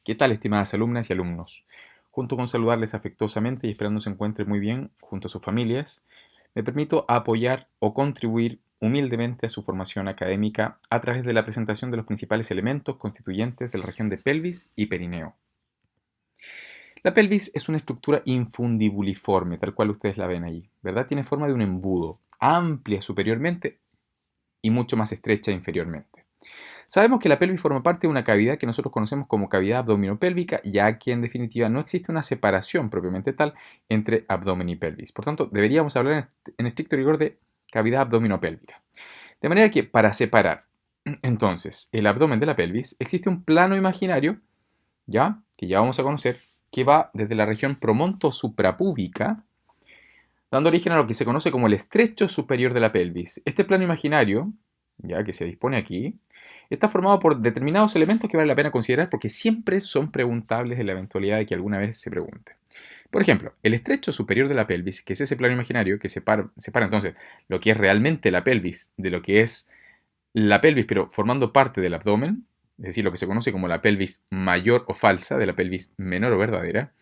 ¿Qué tal, estimadas alumnas y alumnos? Junto con saludarles afectuosamente y esperando se encuentren muy bien junto a sus familias, me permito apoyar o contribuir humildemente a su formación académica a través de la presentación de los principales elementos constituyentes de la región de pelvis y perineo. La pelvis es una estructura infundibuliforme, tal cual ustedes la ven allí, ¿verdad? Tiene forma de un embudo, amplia superiormente y mucho más estrecha inferiormente. Sabemos que la pelvis forma parte de una cavidad que nosotros conocemos como cavidad abdominopélvica, ya que en definitiva no existe una separación propiamente tal entre abdomen y pelvis. Por tanto, deberíamos hablar en estricto rigor de cavidad abdominopélvica. De manera que para separar entonces el abdomen de la pelvis existe un plano imaginario, ya que ya vamos a conocer, que va desde la región promonto-suprapúbica, dando origen a lo que se conoce como el estrecho superior de la pelvis. Este plano imaginario, ya que se dispone aquí, está formado por determinados elementos que vale la pena considerar porque siempre son preguntables en la eventualidad de que alguna vez se pregunte. Por ejemplo, el estrecho superior de la pelvis, que es ese plano imaginario que separa entonces lo que es realmente la pelvis de lo que es la pelvis, pero formando parte del abdomen, es decir, lo que se conoce como la pelvis mayor o falsa, de la pelvis menor o verdadera,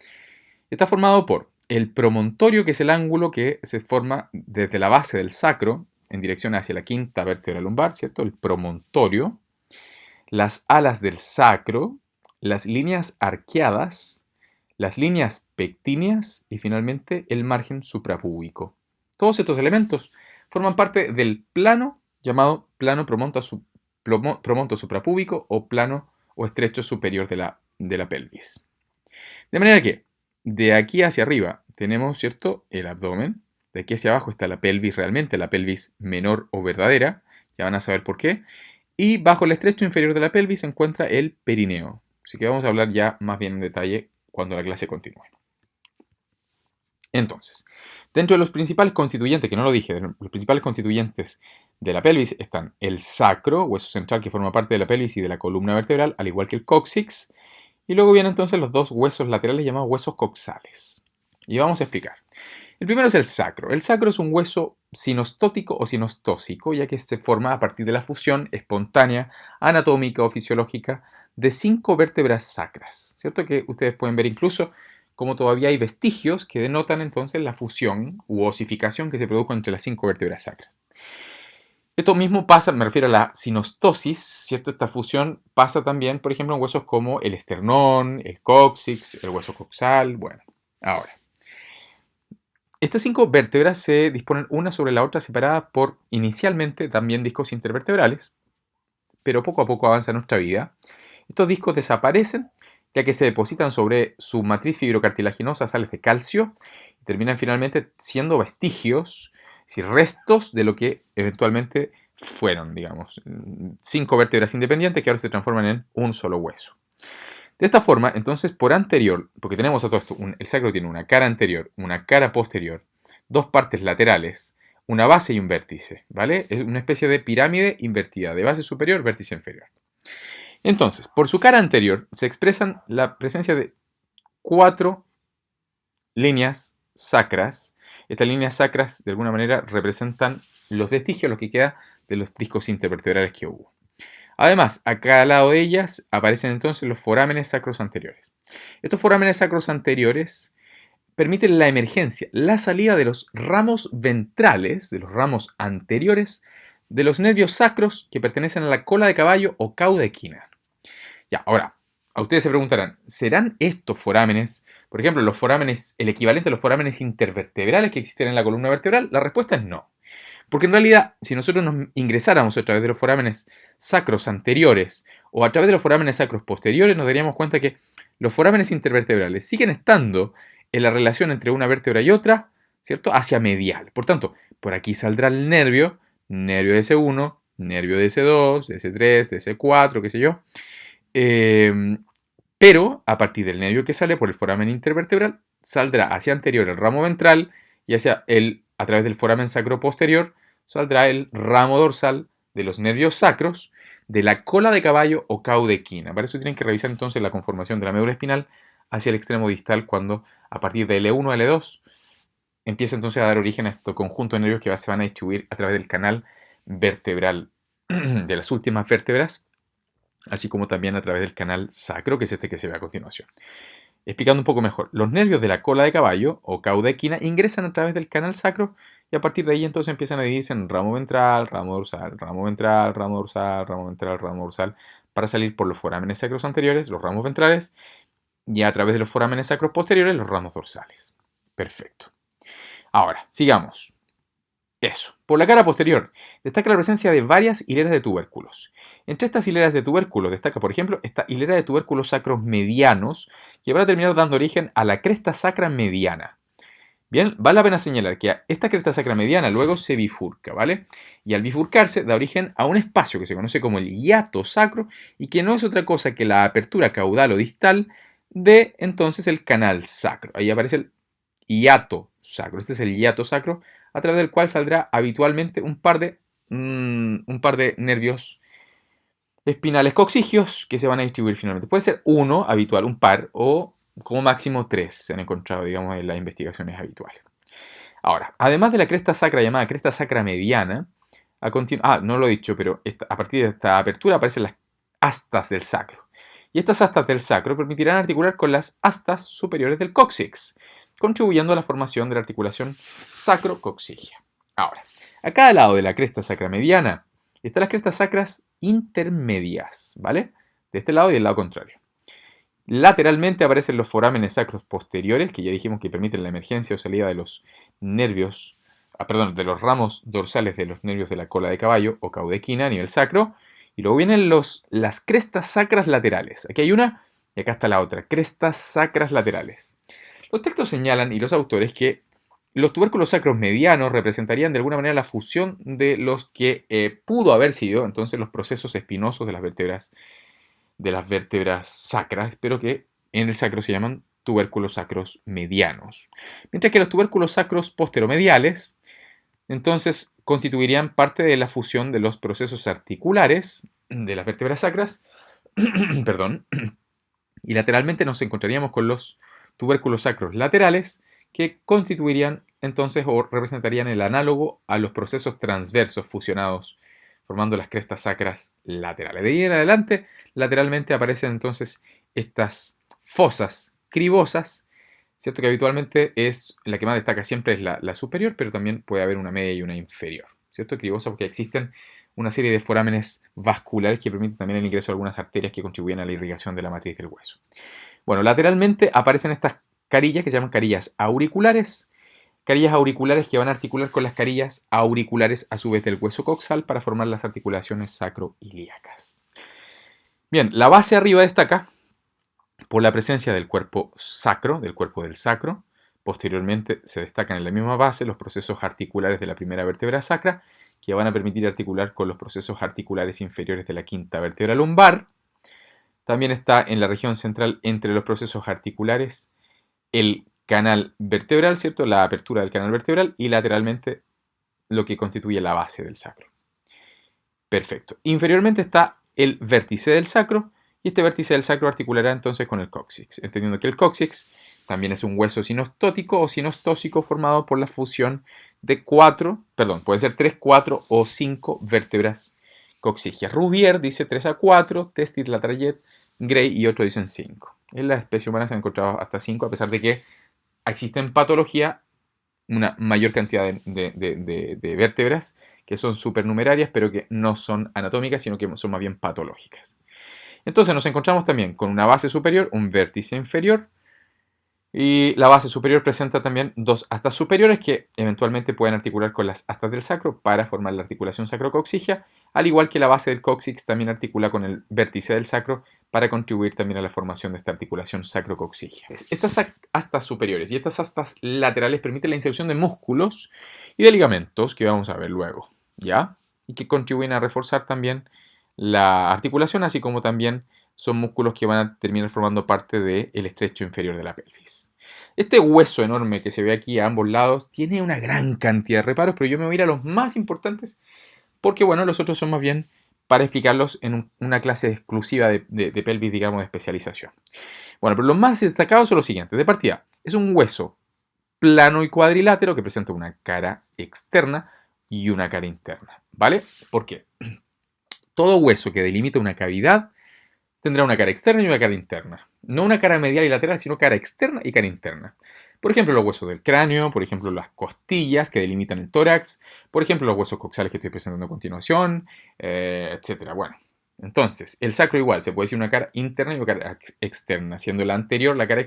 está formado por el promontorio, que es el ángulo que se forma desde la base del sacro en dirección hacia la quinta vértebra lumbar, ¿cierto? El promontorio, las alas del sacro, las líneas arqueadas, las líneas pectíneas y finalmente el margen suprapúbico. Todos estos elementos forman parte del plano llamado plano promonto suprapúbico o plano o estrecho superior de la pelvis. De manera que de aquí hacia arriba tenemos, ¿cierto?, el abdomen. De aquí hacia abajo está la pelvis realmente, la pelvis menor o verdadera. Ya van a saber por qué. Y bajo el estrecho inferior de la pelvis se encuentra el perineo. Así que vamos a hablar ya más bien en detalle cuando la clase continúe. Entonces, dentro de los principales constituyentes, que no lo dije, los principales constituyentes de la pelvis están el sacro, hueso central que forma parte de la pelvis y de la columna vertebral, al igual que el cóccix. Y luego vienen entonces los dos huesos laterales llamados huesos coxales. Y vamos a explicar. El primero es el sacro. El sacro es un hueso sinostótico o sinostósico, ya que se forma a partir de la fusión espontánea, anatómica o fisiológica de 5 vértebras sacras. ¿Cierto? Que ustedes pueden ver incluso como todavía hay vestigios que denotan entonces la fusión u osificación que se produjo entre las 5 vértebras sacras. Esto mismo pasa, me refiero a la sinostosis, ¿cierto? Esta fusión pasa también, por ejemplo, en huesos como el esternón, el cóccix, el hueso coxal. Bueno, ahora, estas 5 vértebras se disponen una sobre la otra separadas por inicialmente también discos intervertebrales, pero poco a poco avanza nuestra vida. Estos discos desaparecen ya que se depositan sobre su matriz fibrocartilaginosa sales de calcio y terminan finalmente siendo vestigios, es decir, restos de lo que eventualmente fueron, digamos, 5 vértebras independientes que ahora se transforman en un solo hueso. De esta forma, entonces, por anterior, porque tenemos a todo esto, el sacro tiene una cara anterior, una cara posterior, dos partes laterales, una base y un vértice, ¿vale? Es una especie de pirámide invertida, de base superior, vértice inferior. Entonces, por su cara anterior se expresan la presencia de 4 líneas sacras. Estas líneas sacras, de alguna manera, representan los vestigios, lo que queda de los discos intervertebrales que hubo. Además, a cada lado de ellas aparecen entonces los forámenes sacros anteriores. Estos forámenes sacros anteriores permiten la emergencia, la salida de los ramos ventrales, de los ramos anteriores, de los nervios sacros que pertenecen a la cola de caballo o cauda equina. Ya, ahora, a ustedes se preguntarán, ¿serán estos forámenes, por ejemplo, los forámenes, el equivalente a los forámenes intervertebrales que existen en la columna vertebral? La respuesta es no. Porque en realidad, si nosotros nos ingresáramos a través de los forámenes sacros anteriores o a través de los forámenes sacros posteriores, nos daríamos cuenta que los forámenes intervertebrales siguen estando en la relación entre una vértebra y otra, ¿cierto? Hacia medial. Por tanto, por aquí saldrá el nervio, nervio de S1, nervio de S2, de S3, de S4, qué sé yo. Pero a partir del nervio que sale por el foramen intervertebral, saldrá hacia anterior el ramo ventral y a través del foramen sacro posterior saldrá el ramo dorsal de los nervios sacros de la cola de caballo o cauda equina. Para eso tienen que revisar entonces la conformación de la médula espinal hacia el extremo distal cuando a partir de L1 a L2 empieza entonces a dar origen a este conjunto de nervios que se van a distribuir a través del canal vertebral de las últimas vértebras así como también a través del canal sacro, que es este que se ve a continuación. Explicando un poco mejor, los nervios de la cola de caballo o cauda equina ingresan a través del canal sacro y a partir de ahí entonces empiezan a dividirse en ramo ventral, ramo dorsal, ramo ventral, ramo dorsal, ramo ventral, ramo dorsal, para salir por los forámenes sacros anteriores, los ramos ventrales, y a través de los forámenes sacros posteriores, los ramos dorsales. Perfecto. Ahora, sigamos. Eso. Por la cara posterior, destaca la presencia de varias hileras de tubérculos. Entre estas hileras de tubérculos destaca, por ejemplo, esta hilera de tubérculos sacros medianos, que van a terminar dando origen a la cresta sacra mediana. Bien, vale la pena señalar que esta cresta sacra mediana luego se bifurca, ¿vale? Y al bifurcarse da origen a un espacio que se conoce como el hiato sacro y que no es otra cosa que la apertura caudal o distal de entonces el canal sacro. Ahí aparece el hiato sacro. Este es el hiato sacro a través del cual saldrá habitualmente un par de nervios espinales coxigios que se van a distribuir finalmente. Puede ser uno habitual, un par, o como máximo 3 se han encontrado, digamos, en las investigaciones habituales. Ahora, además de la cresta sacra llamada cresta sacra mediana, no lo he dicho, pero a partir de esta apertura aparecen las astas del sacro. Y estas astas del sacro permitirán articular con las astas superiores del cóccix, contribuyendo a la formación de la articulación sacrocoxigia. Ahora, a cada lado de la cresta sacra mediana están las crestas sacras intermedias, ¿vale? De este lado y del lado contrario. Lateralmente aparecen los forámenes sacros posteriores, que ya dijimos que permiten la emergencia o salida de los nervios, de los ramos dorsales de los nervios de la cola de caballo o cauda equina a nivel sacro. Y luego vienen las crestas sacras laterales. Aquí hay una y acá está la otra, crestas sacras laterales. Los textos señalan, y los autores, que los tubérculos sacros medianos representarían de alguna manera la fusión de los que pudo haber sido entonces los procesos espinosos de las vértebras sacras, pero que en el sacro se llaman tubérculos sacros medianos. Mientras que los tubérculos sacros posteromediales entonces constituirían parte de la fusión de los procesos articulares de las vértebras sacras, perdón, y lateralmente nos encontraríamos con los tubérculos sacros laterales, que constituirían entonces o representarían el análogo a los procesos transversos fusionados, formando las crestas sacras laterales. De ahí en adelante, lateralmente aparecen entonces estas fosas cribosas, ¿cierto? Que habitualmente es la que más destaca siempre es la superior, pero también puede haber una media y una inferior, ¿cierto? Cribosa porque existen una serie de forámenes vasculares que permiten también el ingreso de algunas arterias que contribuyen a la irrigación de la matriz del hueso. Bueno, lateralmente aparecen estas carillas que se llaman carillas auriculares que van a articular con las carillas auriculares a su vez del hueso coxal para formar las articulaciones sacroilíacas. Bien, la base arriba destaca por la presencia del cuerpo sacro, del cuerpo del sacro. Posteriormente se destacan en la misma base los procesos articulares de la primera vértebra sacra, que van a permitir articular con los procesos articulares inferiores de la quinta vértebra lumbar. También está en la región central entre los procesos articulares el canal vertebral, ¿cierto? La apertura del canal vertebral y lateralmente lo que constituye la base del sacro. Perfecto. Inferiormente está el vértice del sacro y este vértice del sacro articulará entonces con el cóccix, entendiendo que el cóccix también es un hueso sinostótico o sinostósico formado por la fusión de puede ser 3, 4 o 5 vértebras coccigias. Rouvier dice 3 a 4, Testit Latrayet, Gray y otros dicen 5. En la especie humana se han encontrado hasta 5, a pesar de que existe en patología una mayor cantidad de vértebras que son supernumerarias, pero que no son anatómicas, sino que son más bien patológicas. Entonces nos encontramos también con una base superior, un vértice inferior, y la base superior presenta también dos astas superiores que eventualmente pueden articular con las astas del sacro para formar la articulación sacrocoxigia, al igual que la base del cóccix también articula con el vértice del sacro para contribuir también a la formación de esta articulación sacrocoxigia. Estas astas superiores y estas astas laterales permiten la inserción de músculos y de ligamentos que vamos a ver luego, ¿ya? Y que contribuyen a reforzar también la articulación, así como también son músculos que van a terminar formando parte del estrecho inferior de la pelvis. Este hueso enorme que se ve aquí a ambos lados tiene una gran cantidad de reparos, pero yo me voy a ir a los más importantes porque, bueno, los otros son más bien para explicarlos en una clase exclusiva de pelvis, digamos, de especialización. Bueno, pero los más destacados son los siguientes. De partida, es un hueso plano y cuadrilátero que presenta una cara externa y una cara interna, ¿vale? ¿Por qué? Todo hueso que delimita una cavidad tendrá una cara externa y una cara interna. No una cara medial y lateral, sino cara externa y cara interna. Por ejemplo, los huesos del cráneo, por ejemplo, las costillas que delimitan el tórax, por ejemplo, los huesos coxales que estoy presentando a continuación, etc. Bueno, entonces, el sacro igual, se puede decir una cara interna y una cara externa, siendo la anterior la cara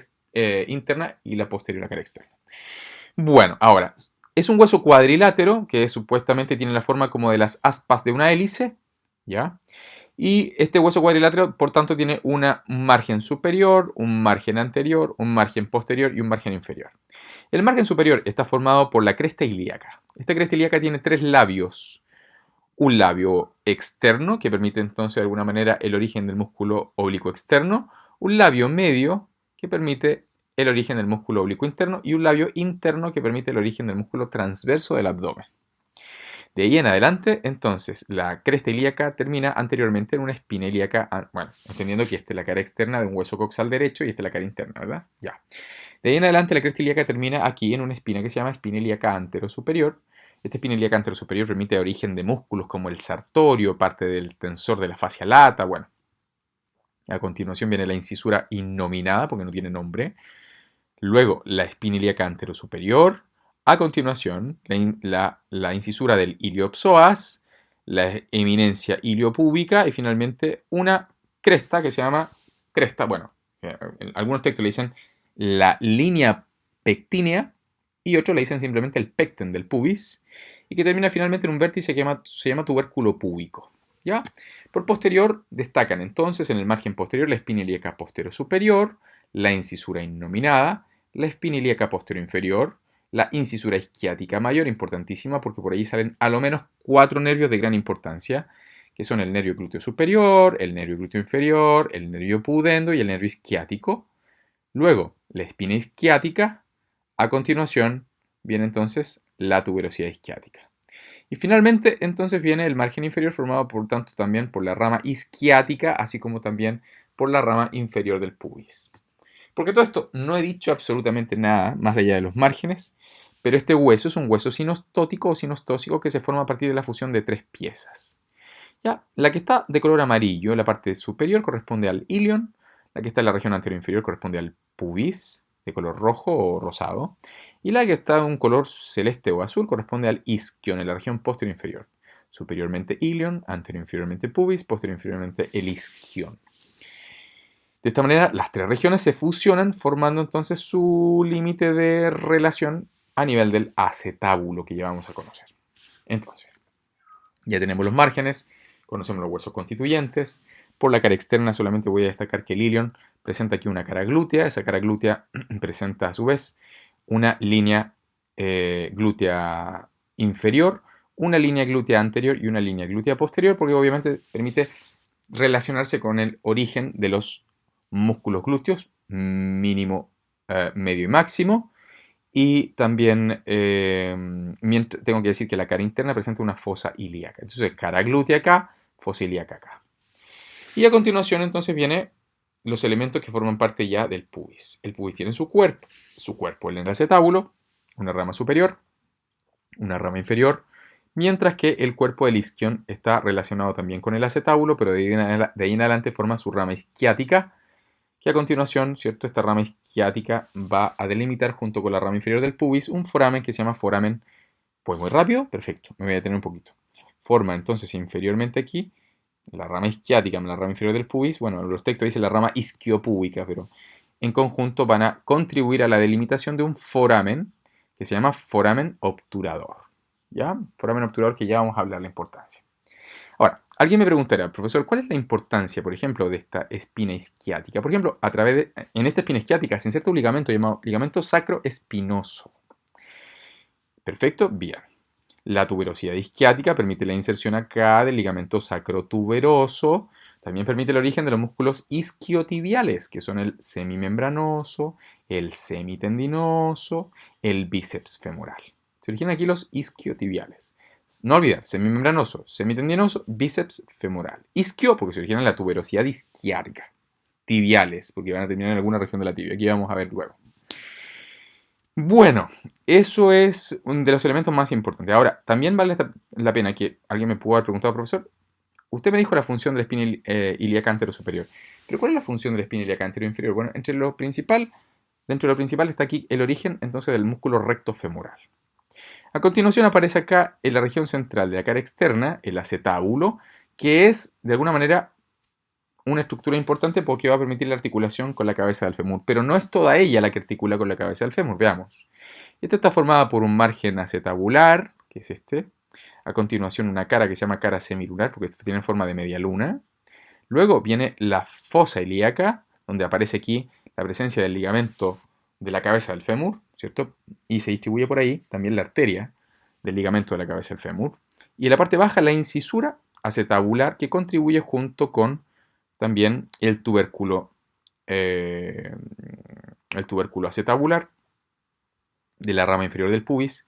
interna y la posterior la cara externa. Bueno, ahora, es un hueso cuadrilátero que supuestamente tiene la forma como de las aspas de una hélice, ¿ya? Y este hueso cuadrilátero, por tanto, tiene un margen superior, un margen anterior, un margen posterior y un margen inferior. El margen superior está formado por la cresta ilíaca. Esta cresta ilíaca tiene tres labios. Un labio externo, que permite entonces de alguna manera el origen del músculo oblicuo externo. Un labio medio, que permite el origen del músculo oblicuo interno. Y un labio interno, que permite el origen del músculo transverso del abdomen. De ahí en adelante, entonces, la cresta ilíaca termina anteriormente en una espina ilíaca, bueno, entendiendo que esta es la cara externa de un hueso coxal derecho y esta es la cara interna, ¿verdad? Ya. De ahí en adelante, la cresta ilíaca termina aquí en una espina que se llama espina ilíaca anterosuperior. Esta espina ilíaca anterosuperior permite el origen de músculos como el sartorio, parte del tensor de la fascia lata, bueno. A continuación viene la incisura innominada, porque no tiene nombre. Luego, la espina ilíaca anterosuperior. A continuación, la incisura del iliopsoas, la eminencia iliopúbica y finalmente una cresta que se llama cresta, bueno, en algunos textos le dicen la línea pectínea y otros le dicen simplemente el pecten del pubis y que termina finalmente en un vértice que se llama tubérculo púbico. ¿Ya? Por posterior destacan entonces en el margen posterior la espina ilíaca posterior superior, la incisura innominada, la espina ilíaca posterior inferior, la incisura isquiática mayor, importantísima porque por ahí salen a lo menos 4 nervios de gran importancia, que son el nervio glúteo superior, el nervio glúteo inferior, el nervio pudendo y el nervio isquiático. Luego, la espina isquiática. A continuación, viene entonces la tuberosidad isquiática. Y finalmente, entonces viene el margen inferior formado, por tanto, también por la rama isquiática, así como también por la rama inferior del pubis. Porque todo esto no he dicho absolutamente nada más allá de los márgenes, pero este hueso es un hueso sinostótico o sinostósico que se forma a partir de la fusión de 3 piezas. ¿Ya? La que está de color amarillo en la parte superior corresponde al ilion, la que está en la región anterior inferior corresponde al pubis, de color rojo o rosado, y la que está de un color celeste o azul corresponde al isquion, en la región posterior inferior. Superiormente ilion, anterior inferiormente pubis, posterior inferiormente el isquion. De esta manera, las 3 regiones se fusionan formando entonces su límite de relación a nivel del acetábulo que ya vamos a conocer. Entonces, ya tenemos los márgenes, conocemos los huesos constituyentes. Por la cara externa solamente voy a destacar que el ilion presenta aquí una cara glútea. Esa cara glútea presenta a su vez una línea glútea inferior, una línea glútea anterior y una línea glútea posterior, porque obviamente permite relacionarse con el origen de los músculos glúteos, mínimo, medio y máximo. Y también tengo que decir que la cara interna presenta una fosa ilíaca. Entonces, cara glútea acá, fosa ilíaca acá. Y a continuación, entonces, vienen los elementos que forman parte ya del pubis. El pubis tiene su cuerpo en el acetábulo, una rama superior, una rama inferior, mientras que el cuerpo del isquion está relacionado también con el acetábulo, pero de ahí en adelante forma su rama isquiática, que a continuación, ¿cierto? Esta rama isquiática va a delimitar junto con la rama inferior del pubis un foramen que se llama foramen, pues muy rápido, perfecto, me voy a detener un poquito. Forma entonces inferiormente aquí la rama isquiática la rama inferior del pubis. Bueno, los textos dicen la rama isquiopúbica, pero en conjunto van a contribuir a la delimitación de un foramen que se llama foramen obturador. ¿Ya? Foramen obturador que ya vamos a hablar la importancia. Ahora, alguien me preguntará, profesor, ¿cuál es la importancia, por ejemplo, de esta espina isquiática? Por ejemplo, en esta espina isquiática se inserta un ligamento llamado ligamento sacroespinoso. Perfecto, bien. La tuberosidad isquiática permite la inserción acá del ligamento sacrotuberoso. También permite el origen de los músculos isquiotibiales, que son el semimembranoso, el semitendinoso, el bíceps femoral. Se originan aquí los isquiotibiales. No olvidar, semimembranoso, semitendinoso, bíceps femoral. Isquio, porque se origina en la tuberosidad isquiática. Tibiales, porque van a terminar en alguna región de la tibia. Aquí vamos a ver luego. Bueno, eso es uno de los elementos más importantes. Ahora, también vale la pena que alguien me pueda haber preguntado, profesor, usted me dijo la función de la espina ilíaca anterosuperior. Pero ¿cuál es la función de la espina ilíaca anterior e inferior? Bueno, dentro de lo principal está aquí el origen entonces del músculo recto femoral. A continuación aparece acá en la región central de la cara externa el acetábulo, que es de alguna manera una estructura importante porque va a permitir la articulación con la cabeza del fémur, pero no es toda ella la que articula con la cabeza del fémur, veamos. Esta está formada por un margen acetabular, que es este. A continuación una cara que se llama cara semilunar, porque tiene forma de media luna. Luego viene la fosa ilíaca, donde aparece aquí la presencia del ligamento de la cabeza del fémur, ¿cierto? Y se distribuye por ahí también la arteria del ligamento de la cabeza del fémur. Y en la parte baja la incisura acetabular que contribuye junto con también eh, el tubérculo acetabular de la rama inferior del pubis,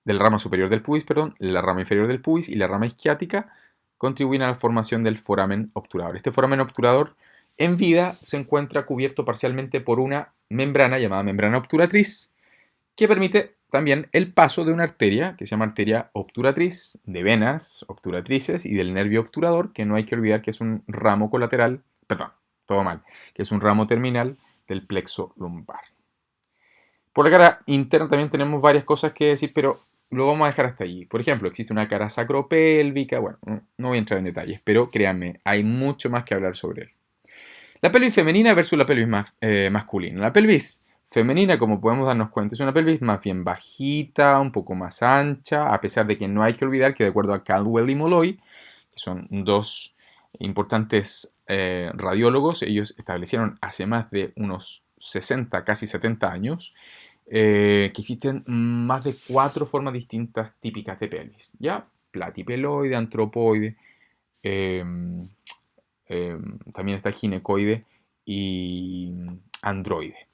de la rama superior del pubis, perdón, la rama inferior del pubis y la rama isquiática contribuyen a la formación del foramen obturador. Este foramen obturador en vida se encuentra cubierto parcialmente por una membrana llamada membrana obturatriz que permite también el paso de una arteria que se llama arteria obturatriz, de venas obturatrices y del nervio obturador, que no hay que olvidar que es un ramo colateral, perdón, todo mal, que es un ramo terminal del plexo lumbar. Por la cara interna también tenemos varias cosas que decir, pero lo vamos a dejar hasta allí. Por ejemplo, existe una cara sacropélvica, bueno, no voy a entrar en detalles, pero créanme, hay mucho más que hablar sobre él. La pelvis femenina versus la pelvis masculina. La pelvis femenina, como podemos darnos cuenta, es una pelvis más bien bajita, un poco más ancha, a pesar de que no hay que olvidar que de acuerdo a Caldwell y Molloy, que son dos importantes radiólogos, ellos establecieron hace más de unos 60, casi 70 años, que existen más de 4 formas distintas típicas de pelvis, ¿ya? Platipeloide, antropoide, también está ginecoide y androide.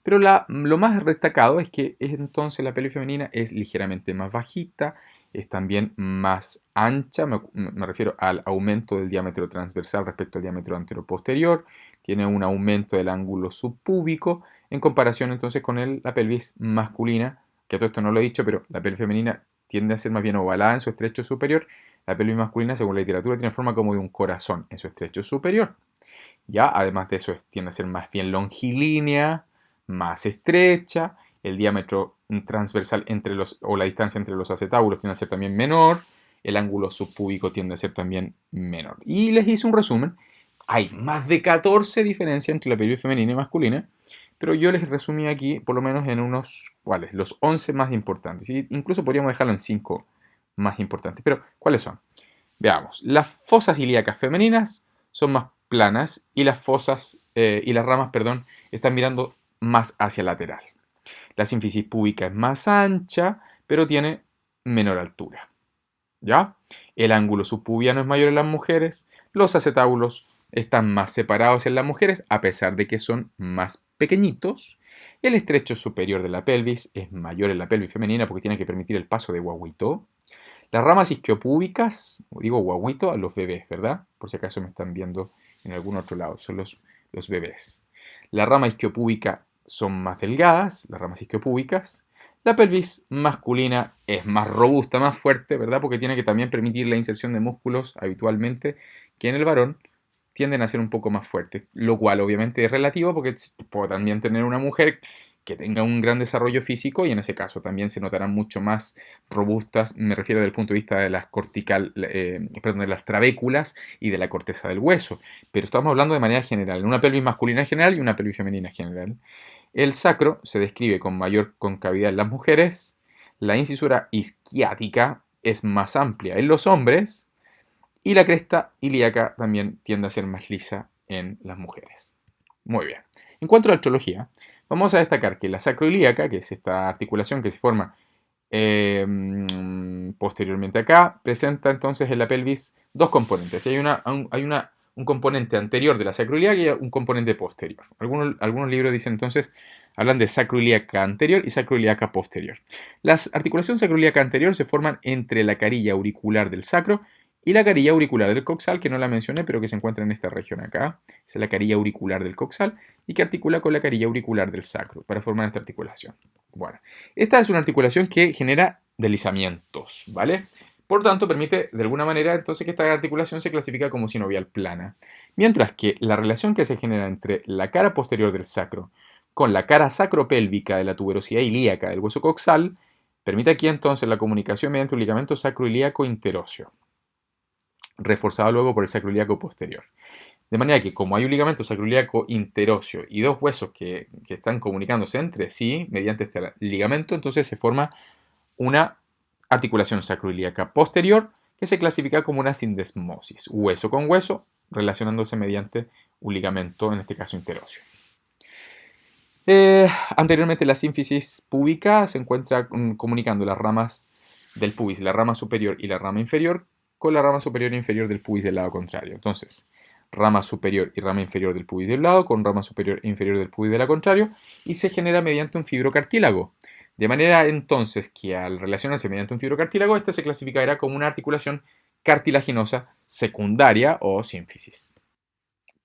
Pero lo más destacado es que entonces la pelvis femenina es ligeramente más bajita, es también más ancha, me refiero al aumento del diámetro transversal respecto al diámetro anteroposterior, tiene un aumento del ángulo subpúbico en comparación entonces con la pelvis masculina, que todo esto no lo he dicho, pero la pelvis femenina tiende a ser más bien ovalada en su estrecho superior, la pelvis masculina, según la literatura, tiene forma como de un corazón en su estrecho superior. Ya, además de eso, tiende a ser más bien longilínea, más estrecha, el diámetro transversal o la distancia entre los acetábulos tiende a ser también menor, el ángulo subpúbico tiende a ser también menor. Y les hice un resumen. Hay más de 14 diferencias entre la pelvis femenina y masculina, pero yo les resumí aquí por lo menos en unos, ¿cuáles? Los 11 más importantes. Incluso podríamos dejarlo en 5 más importantes. Pero, ¿cuáles son? Veamos. Las fosas ilíacas femeninas son más planas y las fosas y las ramas, perdón, están mirando más hacia el lateral. La sínfisis púbica es más ancha, pero tiene menor altura. ¿Ya? El ángulo subpubiano es mayor en las mujeres. Los acetábulos están más separados en las mujeres, a pesar de que son más pequeñitos. El estrecho superior de la pelvis es mayor en la pelvis femenina porque tiene que permitir el paso de guaguito. Las ramas isquiopúbicas, digo guaguito a los bebés, ¿verdad? Por si acaso me están viendo en algún otro lado, son los bebés. La rama isquiopúbica son más delgadas, las ramas isquiopúbicas. La pelvis masculina es más robusta, más fuerte, ¿verdad? Porque tiene que también permitir la inserción de músculos habitualmente, que en el varón tienden a ser un poco más fuertes, lo cual obviamente es relativo porque puede también tener una mujer que tenga un gran desarrollo físico y en ese caso también se notarán mucho más robustas, me refiero desde el punto de vista de las de las trabéculas y de la corteza del hueso, pero estamos hablando de manera general, una pelvis masculina general y una pelvis femenina general. El sacro se describe con mayor concavidad en las mujeres, la incisura isquiática es más amplia en los hombres y la cresta ilíaca también tiende a ser más lisa en las mujeres. Muy bien. En cuanto a la artrología, vamos a destacar que la sacroilíaca, que es esta articulación que se forma posteriormente acá, presenta entonces en la pelvis dos componentes. Hay un componente anterior de la sacroilíaca y un componente posterior. Algunos libros dicen entonces, hablan de sacroilíaca anterior y sacroilíaca posterior. Las articulaciones sacroilíaca anterior se forman entre la carilla auricular del sacro y la carilla auricular del coxal, que no la mencioné, pero que se encuentra en esta región acá. Es la carilla auricular del coxal y que articula con la carilla auricular del sacro para formar esta articulación. Bueno, esta es una articulación que genera deslizamientos, ¿vale? Por tanto, permite de alguna manera entonces que esta articulación se clasifica como sinovial plana. Mientras que la relación que se genera entre la cara posterior del sacro con la cara sacropélvica de la tuberosidad ilíaca del hueso coxal permite aquí entonces la comunicación mediante un ligamento sacroilíaco interóseo, reforzado luego por el sacroilíaco posterior. De manera que como hay un ligamento sacroiliaco interóseo y dos huesos que están comunicándose entre sí mediante este ligamento, entonces se forma una articulación sacroiliaca posterior que se clasifica como una sindesmosis, hueso con hueso, relacionándose mediante un ligamento, en este caso interóseo. Anteriormente la sínfisis púbica se encuentra comunicando las ramas del pubis, la rama superior y la rama inferior, con la rama superior e inferior del pubis del lado contrario. Entonces, rama superior y rama inferior del pubis de un lado con rama superior e inferior del pubis del lado contrario, y se genera mediante un fibrocartílago. De manera entonces que al relacionarse mediante un fibrocartílago, este se clasificará como una articulación cartilaginosa secundaria o sínfisis.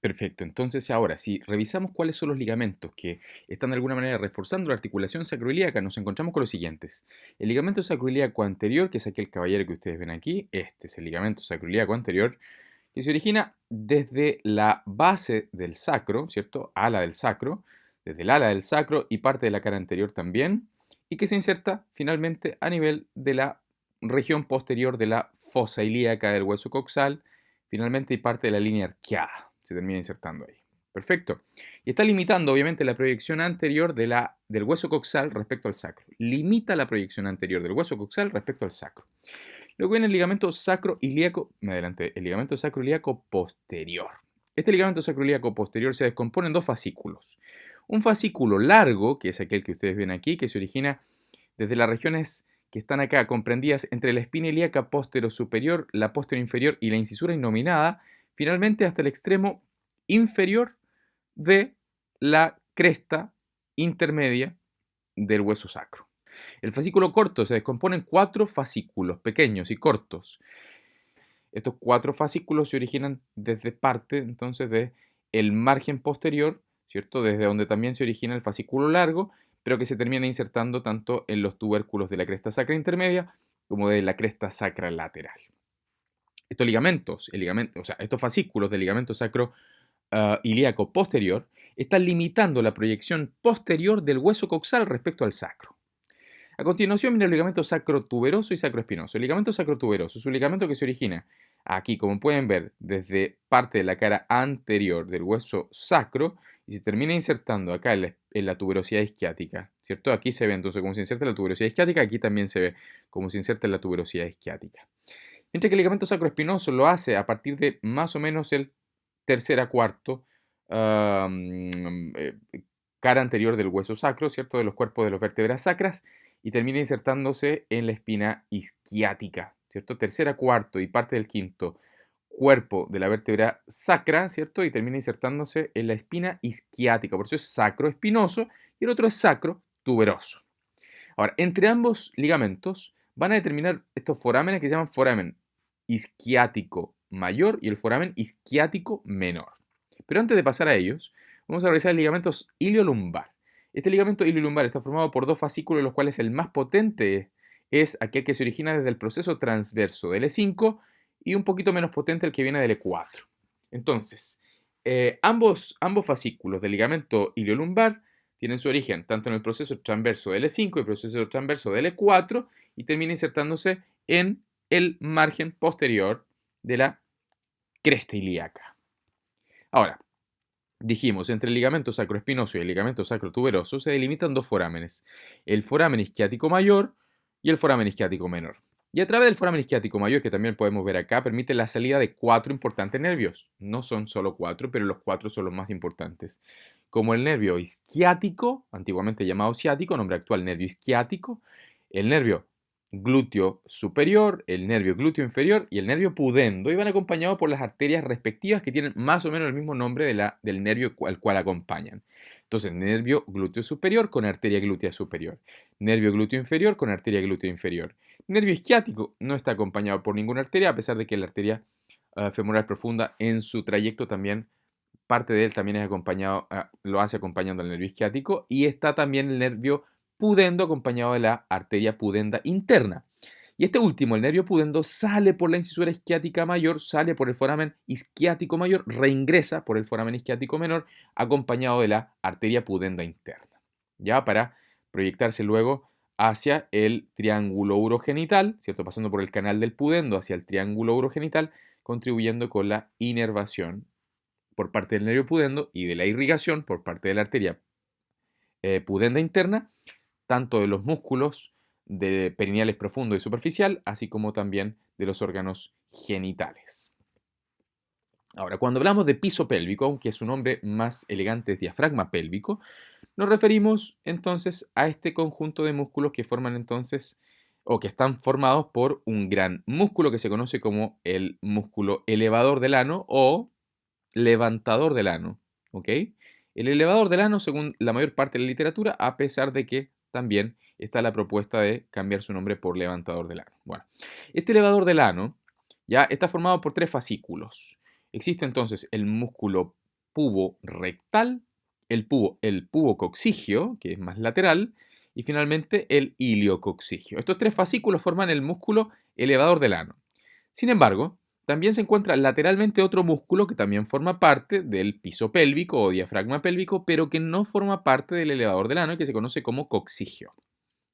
Perfecto, entonces ahora si revisamos cuáles son los ligamentos que están de alguna manera reforzando la articulación sacroiliaca, nos encontramos con los siguientes. El ligamento sacroiliaco anterior, que es aquel caballero que ustedes ven aquí, este es el ligamento sacroiliaco anterior, que se origina desde la base del sacro, ¿cierto? Ala del sacro, desde el ala del sacro y parte de la cara anterior también, y que se inserta finalmente a nivel de la región posterior de la fosa ilíaca del hueso coxal, finalmente y parte de la línea arqueada se termina insertando ahí. Perfecto. Y está limitando, obviamente, la proyección anterior del hueso coxal respecto al sacro. Limita la proyección anterior del hueso coxal respecto al sacro. Luego viene el ligamento sacroilíaco, el ligamento sacroilíaco posterior. Este ligamento sacroilíaco posterior se descompone en dos fascículos. Un fascículo largo, que es aquel que ustedes ven aquí, que se origina desde las regiones que están acá comprendidas entre la espina ilíaca posterior-superior, la posterior-inferior y la incisura innominada, finalmente hasta el extremo inferior de la cresta intermedia del hueso sacro. El fascículo corto se descompone en 4 fascículos pequeños y cortos. Estos 4 fascículos se originan desde parte entonces de el margen posterior, ¿cierto? Desde donde también se origina el fascículo largo, pero que se termina insertando tanto en los tubérculos de la cresta sacra intermedia como de la cresta sacra lateral. Estos ligamentos, estos fascículos del ligamento sacro ilíaco posterior están limitando la proyección posterior del hueso coxal respecto al sacro. A continuación viene el ligamento sacrotuberoso y sacroespinoso. El ligamento sacrotuberoso es un ligamento que se origina aquí, como pueden ver, desde parte de la cara anterior del hueso sacro y se termina insertando acá en la tuberosidad isquiática, ¿cierto? Aquí se ve entonces cómo se inserta en la tuberosidad isquiática, aquí también se ve cómo se inserta en la tuberosidad isquiática. Mientras que el ligamento sacroespinoso lo hace a partir de más o menos el tercer a cuarto cara anterior del hueso sacro, ¿cierto? De los cuerpos de las vértebras sacras y termina insertándose en la espina isquiática, ¿cierto? Tercera, cuarto y parte del quinto cuerpo de la vértebra sacra, ¿cierto? Y termina insertándose en la espina isquiática, por eso es sacroespinoso y el otro es sacrotuberoso. Ahora, entre ambos ligamentos van a determinar estos forámenes que se llaman foramen isquiático mayor y el foramen isquiático menor. Pero antes de pasar a ellos, vamos a revisar el ligamento iliolumbar. Este ligamento iliolumbar está formado por dos fascículos, los cuales el más potente es aquel que se origina desde el proceso transverso del E5 y un poquito menos potente el que viene del E4. Entonces, ambos fascículos del ligamento iliolumbar tienen su origen tanto en el proceso transverso del E5 y el proceso transverso del E4 y termina insertándose en el margen posterior de la cresta ilíaca. Ahora, dijimos, entre el ligamento sacroespinoso y el ligamento sacrotuberoso se delimitan dos forámenes, el foramen isquiático mayor y el foramen isquiático menor. Y a través del foramen isquiático mayor, que también podemos ver acá, permite la salida de 4 importantes nervios. No son solo 4, pero los 4 son los más importantes. Como el nervio isquiático, antiguamente llamado ciático, nombre actual nervio isquiático, el nervio glúteo superior, el nervio glúteo inferior y el nervio pudendo, y van acompañados por las arterias respectivas que tienen más o menos el mismo nombre del nervio al cual acompañan. Entonces, nervio glúteo superior con arteria glútea superior, nervio glúteo inferior con arteria glútea inferior. Nervio isquiático no está acompañado por ninguna arteria, a pesar de que la arteria femoral profunda en su trayecto también, parte de él también es acompañado, lo hace acompañando al nervio isquiático, y está también el nervio pudendo acompañado de la arteria pudenda interna. Y este último, el nervio pudendo, sale por la incisura isquiática mayor, sale por el foramen isquiático mayor, reingresa por el foramen isquiático menor, acompañado de la arteria pudenda interna, ya para proyectarse luego hacia el triángulo urogenital, ¿cierto? Pasando por el canal del pudendo hacia el triángulo urogenital, contribuyendo con la inervación por parte del nervio pudendo y de la irrigación por parte de la arteria pudenda interna, tanto de los músculos de perineales profundo y superficial, así como también de los órganos genitales. Ahora, cuando hablamos de piso pélvico, aunque su nombre más elegante es diafragma pélvico, nos referimos entonces a este conjunto de músculos que forman entonces o que están formados por un gran músculo que se conoce como el músculo elevador del ano o levantador del ano, ¿ok? El elevador del ano, según la mayor parte de la literatura, a pesar de que también está la propuesta de cambiar su nombre por levantador del ano. Bueno, este elevador del ano ya está formado por tres fascículos. Existe entonces el músculo pubo rectal, el pubo coccigio, que es más lateral, y finalmente el iliococcigio. Estos tres fascículos forman el músculo elevador del ano. Sin embargo, también se encuentra lateralmente otro músculo que también forma parte del piso pélvico o diafragma pélvico, pero que no forma parte del elevador del ano y que se conoce como coccigio.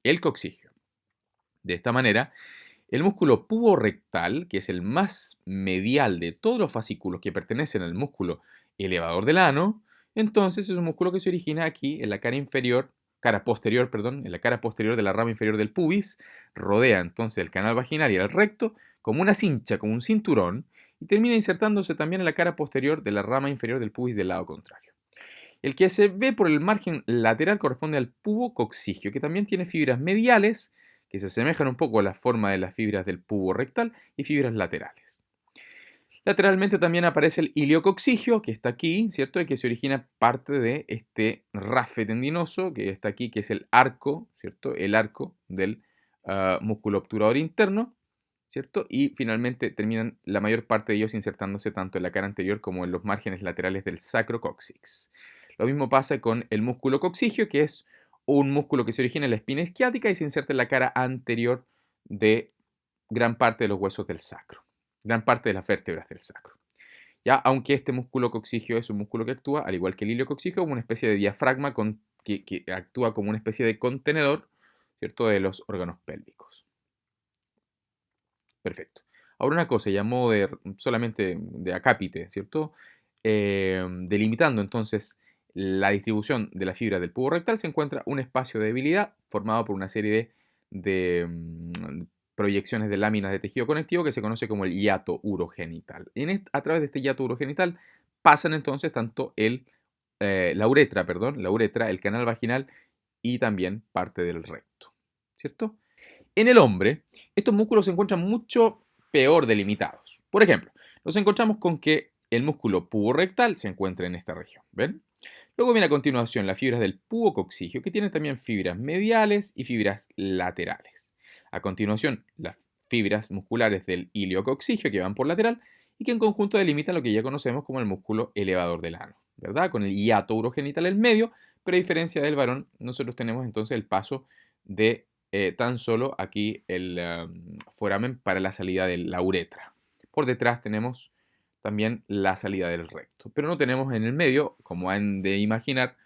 El coccigio. De esta manera, el músculo puborectal, que es el más medial de todos los fascículos que pertenecen al músculo elevador del ano, entonces es un músculo que se origina aquí en la cara posterior, perdón, en la cara posterior de la rama inferior del pubis, rodea entonces el canal vaginal y el recto como una cincha, como un cinturón, y termina insertándose también en la cara posterior de la rama inferior del pubis del lado contrario. El que se ve por el margen lateral corresponde al pubo coccigio, que también tiene fibras mediales que se asemejan un poco a la forma de las fibras del pubo rectal y fibras laterales. Lateralmente también aparece el iliococcigio, que está aquí, ¿cierto? Y que se origina parte de este rafe tendinoso, que está aquí, que es el arco, ¿cierto? El arco del músculo obturador interno, ¿cierto? Y finalmente terminan la mayor parte de ellos insertándose tanto en la cara anterior como en los márgenes laterales del sacrocóccix. Lo mismo pasa con el músculo coccigio, que es un músculo que se origina en la espina isquiática y se inserta en la cara anterior de gran parte de los huesos del sacro, gran parte de las vértebras del sacro. Ya, aunque este músculo coccigio es un músculo que actúa, al igual que el iliococcigio, como una especie de diafragma que actúa como una especie de contenedor, ¿cierto?, de los órganos pélvicos. Perfecto. Ahora una cosa, ya a modo de solamente de acápite, ¿cierto? Delimitando entonces la distribución de la fibra del pubo rectal, se encuentra un espacio de debilidad formado por una serie de proyecciones de láminas de tejido conectivo que se conoce como el hiato urogenital. A través de este hiato urogenital pasan entonces tanto la uretra, el canal vaginal y también parte del recto, ¿cierto? En el hombre, estos músculos se encuentran mucho peor delimitados. Por ejemplo, nos encontramos con que el músculo puborectal se encuentra en esta región, ¿ven? Luego viene a continuación las fibras del pubococcigio, que tienen también fibras mediales y fibras laterales. A continuación, las fibras musculares del iliococcigio, que van por lateral y que en conjunto delimitan lo que ya conocemos como el músculo elevador del ano, ¿verdad? Con el hiato urogenital en medio, pero a diferencia del varón, nosotros tenemos entonces el paso de tan solo aquí el foramen para la salida de la uretra. Por detrás tenemos también la salida del recto, pero no tenemos en el medio, como han de imaginar,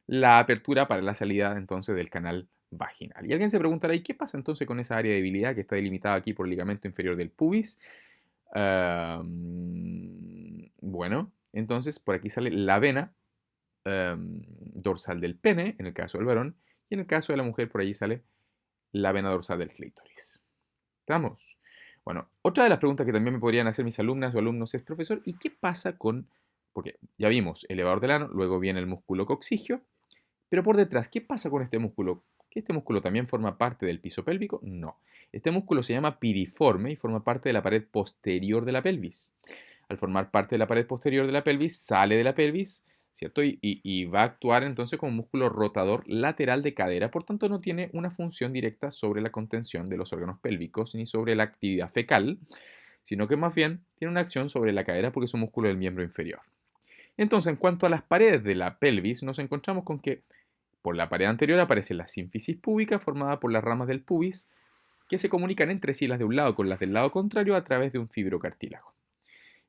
la apertura para la salida entonces del canal vaginal. Y alguien se preguntará, ¿y qué pasa entonces con esa área de debilidad que está delimitada aquí por el ligamento inferior del pubis? Bueno, entonces por aquí sale la vena dorsal del pene, en el caso del varón, y en el caso de la mujer por allí sale la vena dorsal del clítoris. ¿Estamos? Bueno, otra de las preguntas que también me podrían hacer mis alumnas o alumnos es, profesor, ¿y qué pasa con, porque ya vimos elevador del ano, luego viene el músculo coccigio, pero por detrás, ¿qué pasa con este músculo? ¿Que este músculo también forma parte del piso pélvico? No. Este músculo se llama piriforme y forma parte de la pared posterior de la pelvis. Al formar parte de la pared posterior de la pelvis, sale de la pelvis, ¿cierto? Y va a actuar entonces como un músculo rotador lateral de cadera, por tanto no tiene una función directa sobre la contención de los órganos pélvicos ni sobre la actividad fecal, sino que más bien tiene una acción sobre la cadera porque es un músculo del miembro inferior. Entonces, en cuanto a las paredes de la pelvis, nos encontramos con que por la pared anterior aparece la sínfisis púbica formada por las ramas del pubis que se comunican entre sí las de un lado con las del lado contrario a través de un fibrocartílago.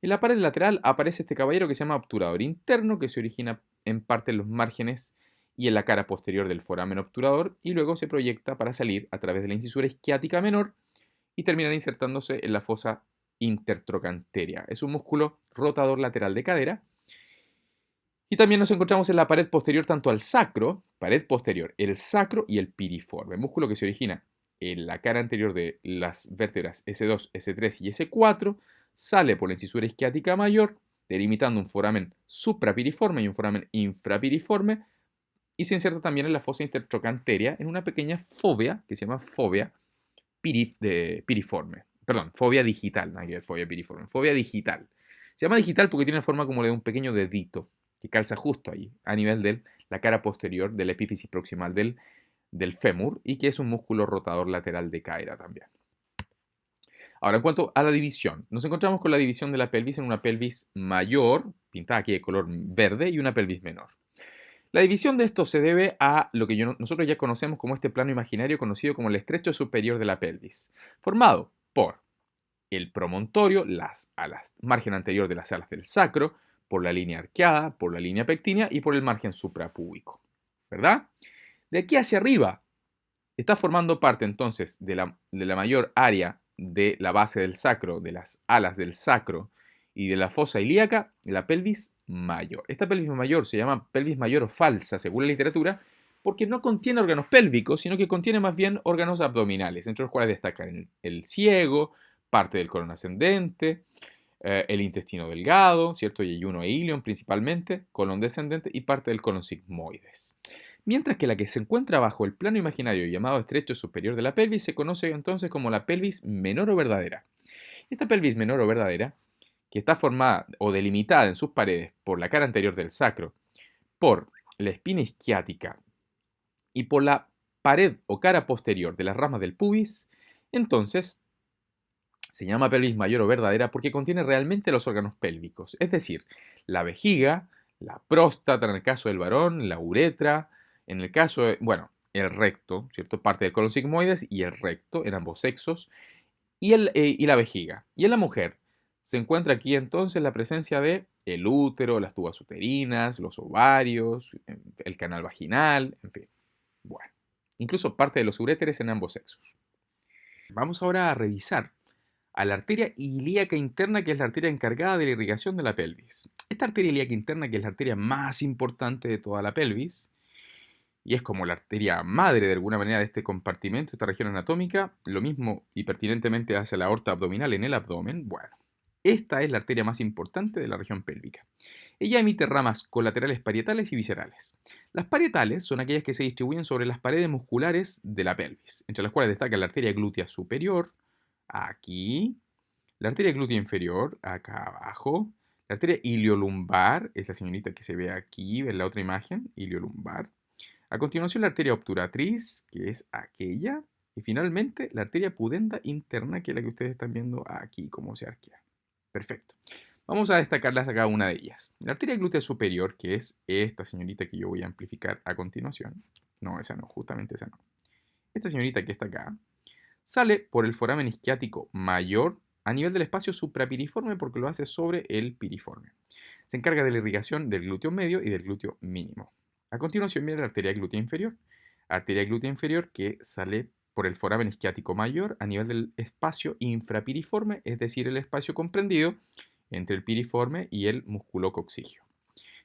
En la pared lateral aparece este caballero que se llama obturador interno, que se origina en parte en los márgenes y en la cara posterior del foramen obturador y luego se proyecta para salir a través de la incisura isquiática menor y terminar insertándose en la fosa intertrocanteria. Es un músculo rotador lateral de cadera. Y también nos encontramos en la pared posterior tanto al sacro, pared posterior, el sacro y el piriforme, músculo que se origina en la cara anterior de las vértebras S2, S3 y S4, sale por la incisura isquiática mayor, delimitando un foramen suprapiriforme y un foramen infrapiriforme, y se inserta también en la fosa intertrocanteria en una pequeña fóvea que se llama fóvea piriforme. Perdón, fóvea digital, no hay que ver fóvea piriforme, fóvea digital. Se llama digital porque tiene forma como la de un pequeño dedito que calza justo ahí, a nivel de la cara posterior de la epífisis proximal del fémur y que es un músculo rotador lateral de cadera también. Ahora, en cuanto a la división, nos encontramos con la división de la pelvis en una pelvis mayor, pintada aquí de color verde, y una pelvis menor. La división de esto se debe a lo que nosotros ya conocemos como este plano imaginario conocido como el estrecho superior de la pelvis, formado por el promontorio, las alas, margen anterior de las alas del sacro, por la línea arqueada, por la línea pectínea y por el margen suprapúbico. ¿Verdad? De aquí hacia arriba está formando parte entonces de la mayor área de la base del sacro, de las alas del sacro y de la fosa ilíaca, la pelvis mayor. Esta pelvis mayor se llama pelvis mayor o falsa, según la literatura, porque no contiene órganos pélvicos, sino que contiene más bien órganos abdominales, entre los cuales destacan el ciego, parte del colon ascendente, el intestino delgado, ¿cierto? Yeyuno e ilion principalmente, colon descendente y parte del colon sigmoides. Mientras que la que se encuentra bajo el plano imaginario llamado estrecho superior de la pelvis se conoce entonces como la pelvis menor o verdadera. Esta pelvis menor o verdadera, que está formada o delimitada en sus paredes por la cara anterior del sacro, por la espina isquiática y por la pared o cara posterior de las ramas del pubis, entonces se llama pelvis mayor o verdadera porque contiene realmente los órganos pélvicos, es decir, la vejiga, la próstata en el caso del varón, la uretra, en el caso de, bueno, el recto, ¿cierto? Parte del colon sigmoides y el recto en ambos sexos, y la vejiga. Y en la mujer se encuentra aquí entonces la presencia de el útero, las tubas uterinas, los ovarios, el canal vaginal, en fin. Bueno, incluso parte de los uréteres en ambos sexos. Vamos ahora a revisar a la arteria ilíaca interna, que es la arteria encargada de la irrigación de la pelvis. Esta arteria ilíaca interna, que es la arteria más importante de toda la pelvis, y es como la arteria madre de alguna manera de este compartimento, esta región anatómica, lo mismo y pertinentemente hace la aorta abdominal en el abdomen. Bueno, esta es la arteria más importante de la región pélvica. Ella emite ramas colaterales parietales y viscerales. Las parietales son aquellas que se distribuyen sobre las paredes musculares de la pelvis, entre las cuales destaca la arteria glútea superior, aquí, la arteria glútea inferior, acá abajo, la arteria iliolumbar, es la señorita que se ve aquí, en la otra imagen, iliolumbar. A continuación, la arteria obturatriz, que es aquella. Y finalmente, la arteria pudenda interna, que es la que ustedes están viendo aquí, como se arquea. Perfecto. Vamos a destacarlas a cada una de ellas. La arteria glútea superior, que es esta señorita que yo voy a amplificar a continuación. No, esa no, justamente esa no. Esta señorita que está acá, sale por el foramen isquiático mayor a nivel del espacio suprapiriforme porque lo hace sobre el piriforme. Se encarga de la irrigación del glúteo medio y del glúteo mínimo. A continuación viene la arteria glútea inferior. Arteria glútea inferior que sale por el foramen isquiático mayor a nivel del espacio infrapiriforme, es decir, el espacio comprendido entre el piriforme y el músculo coxígeo.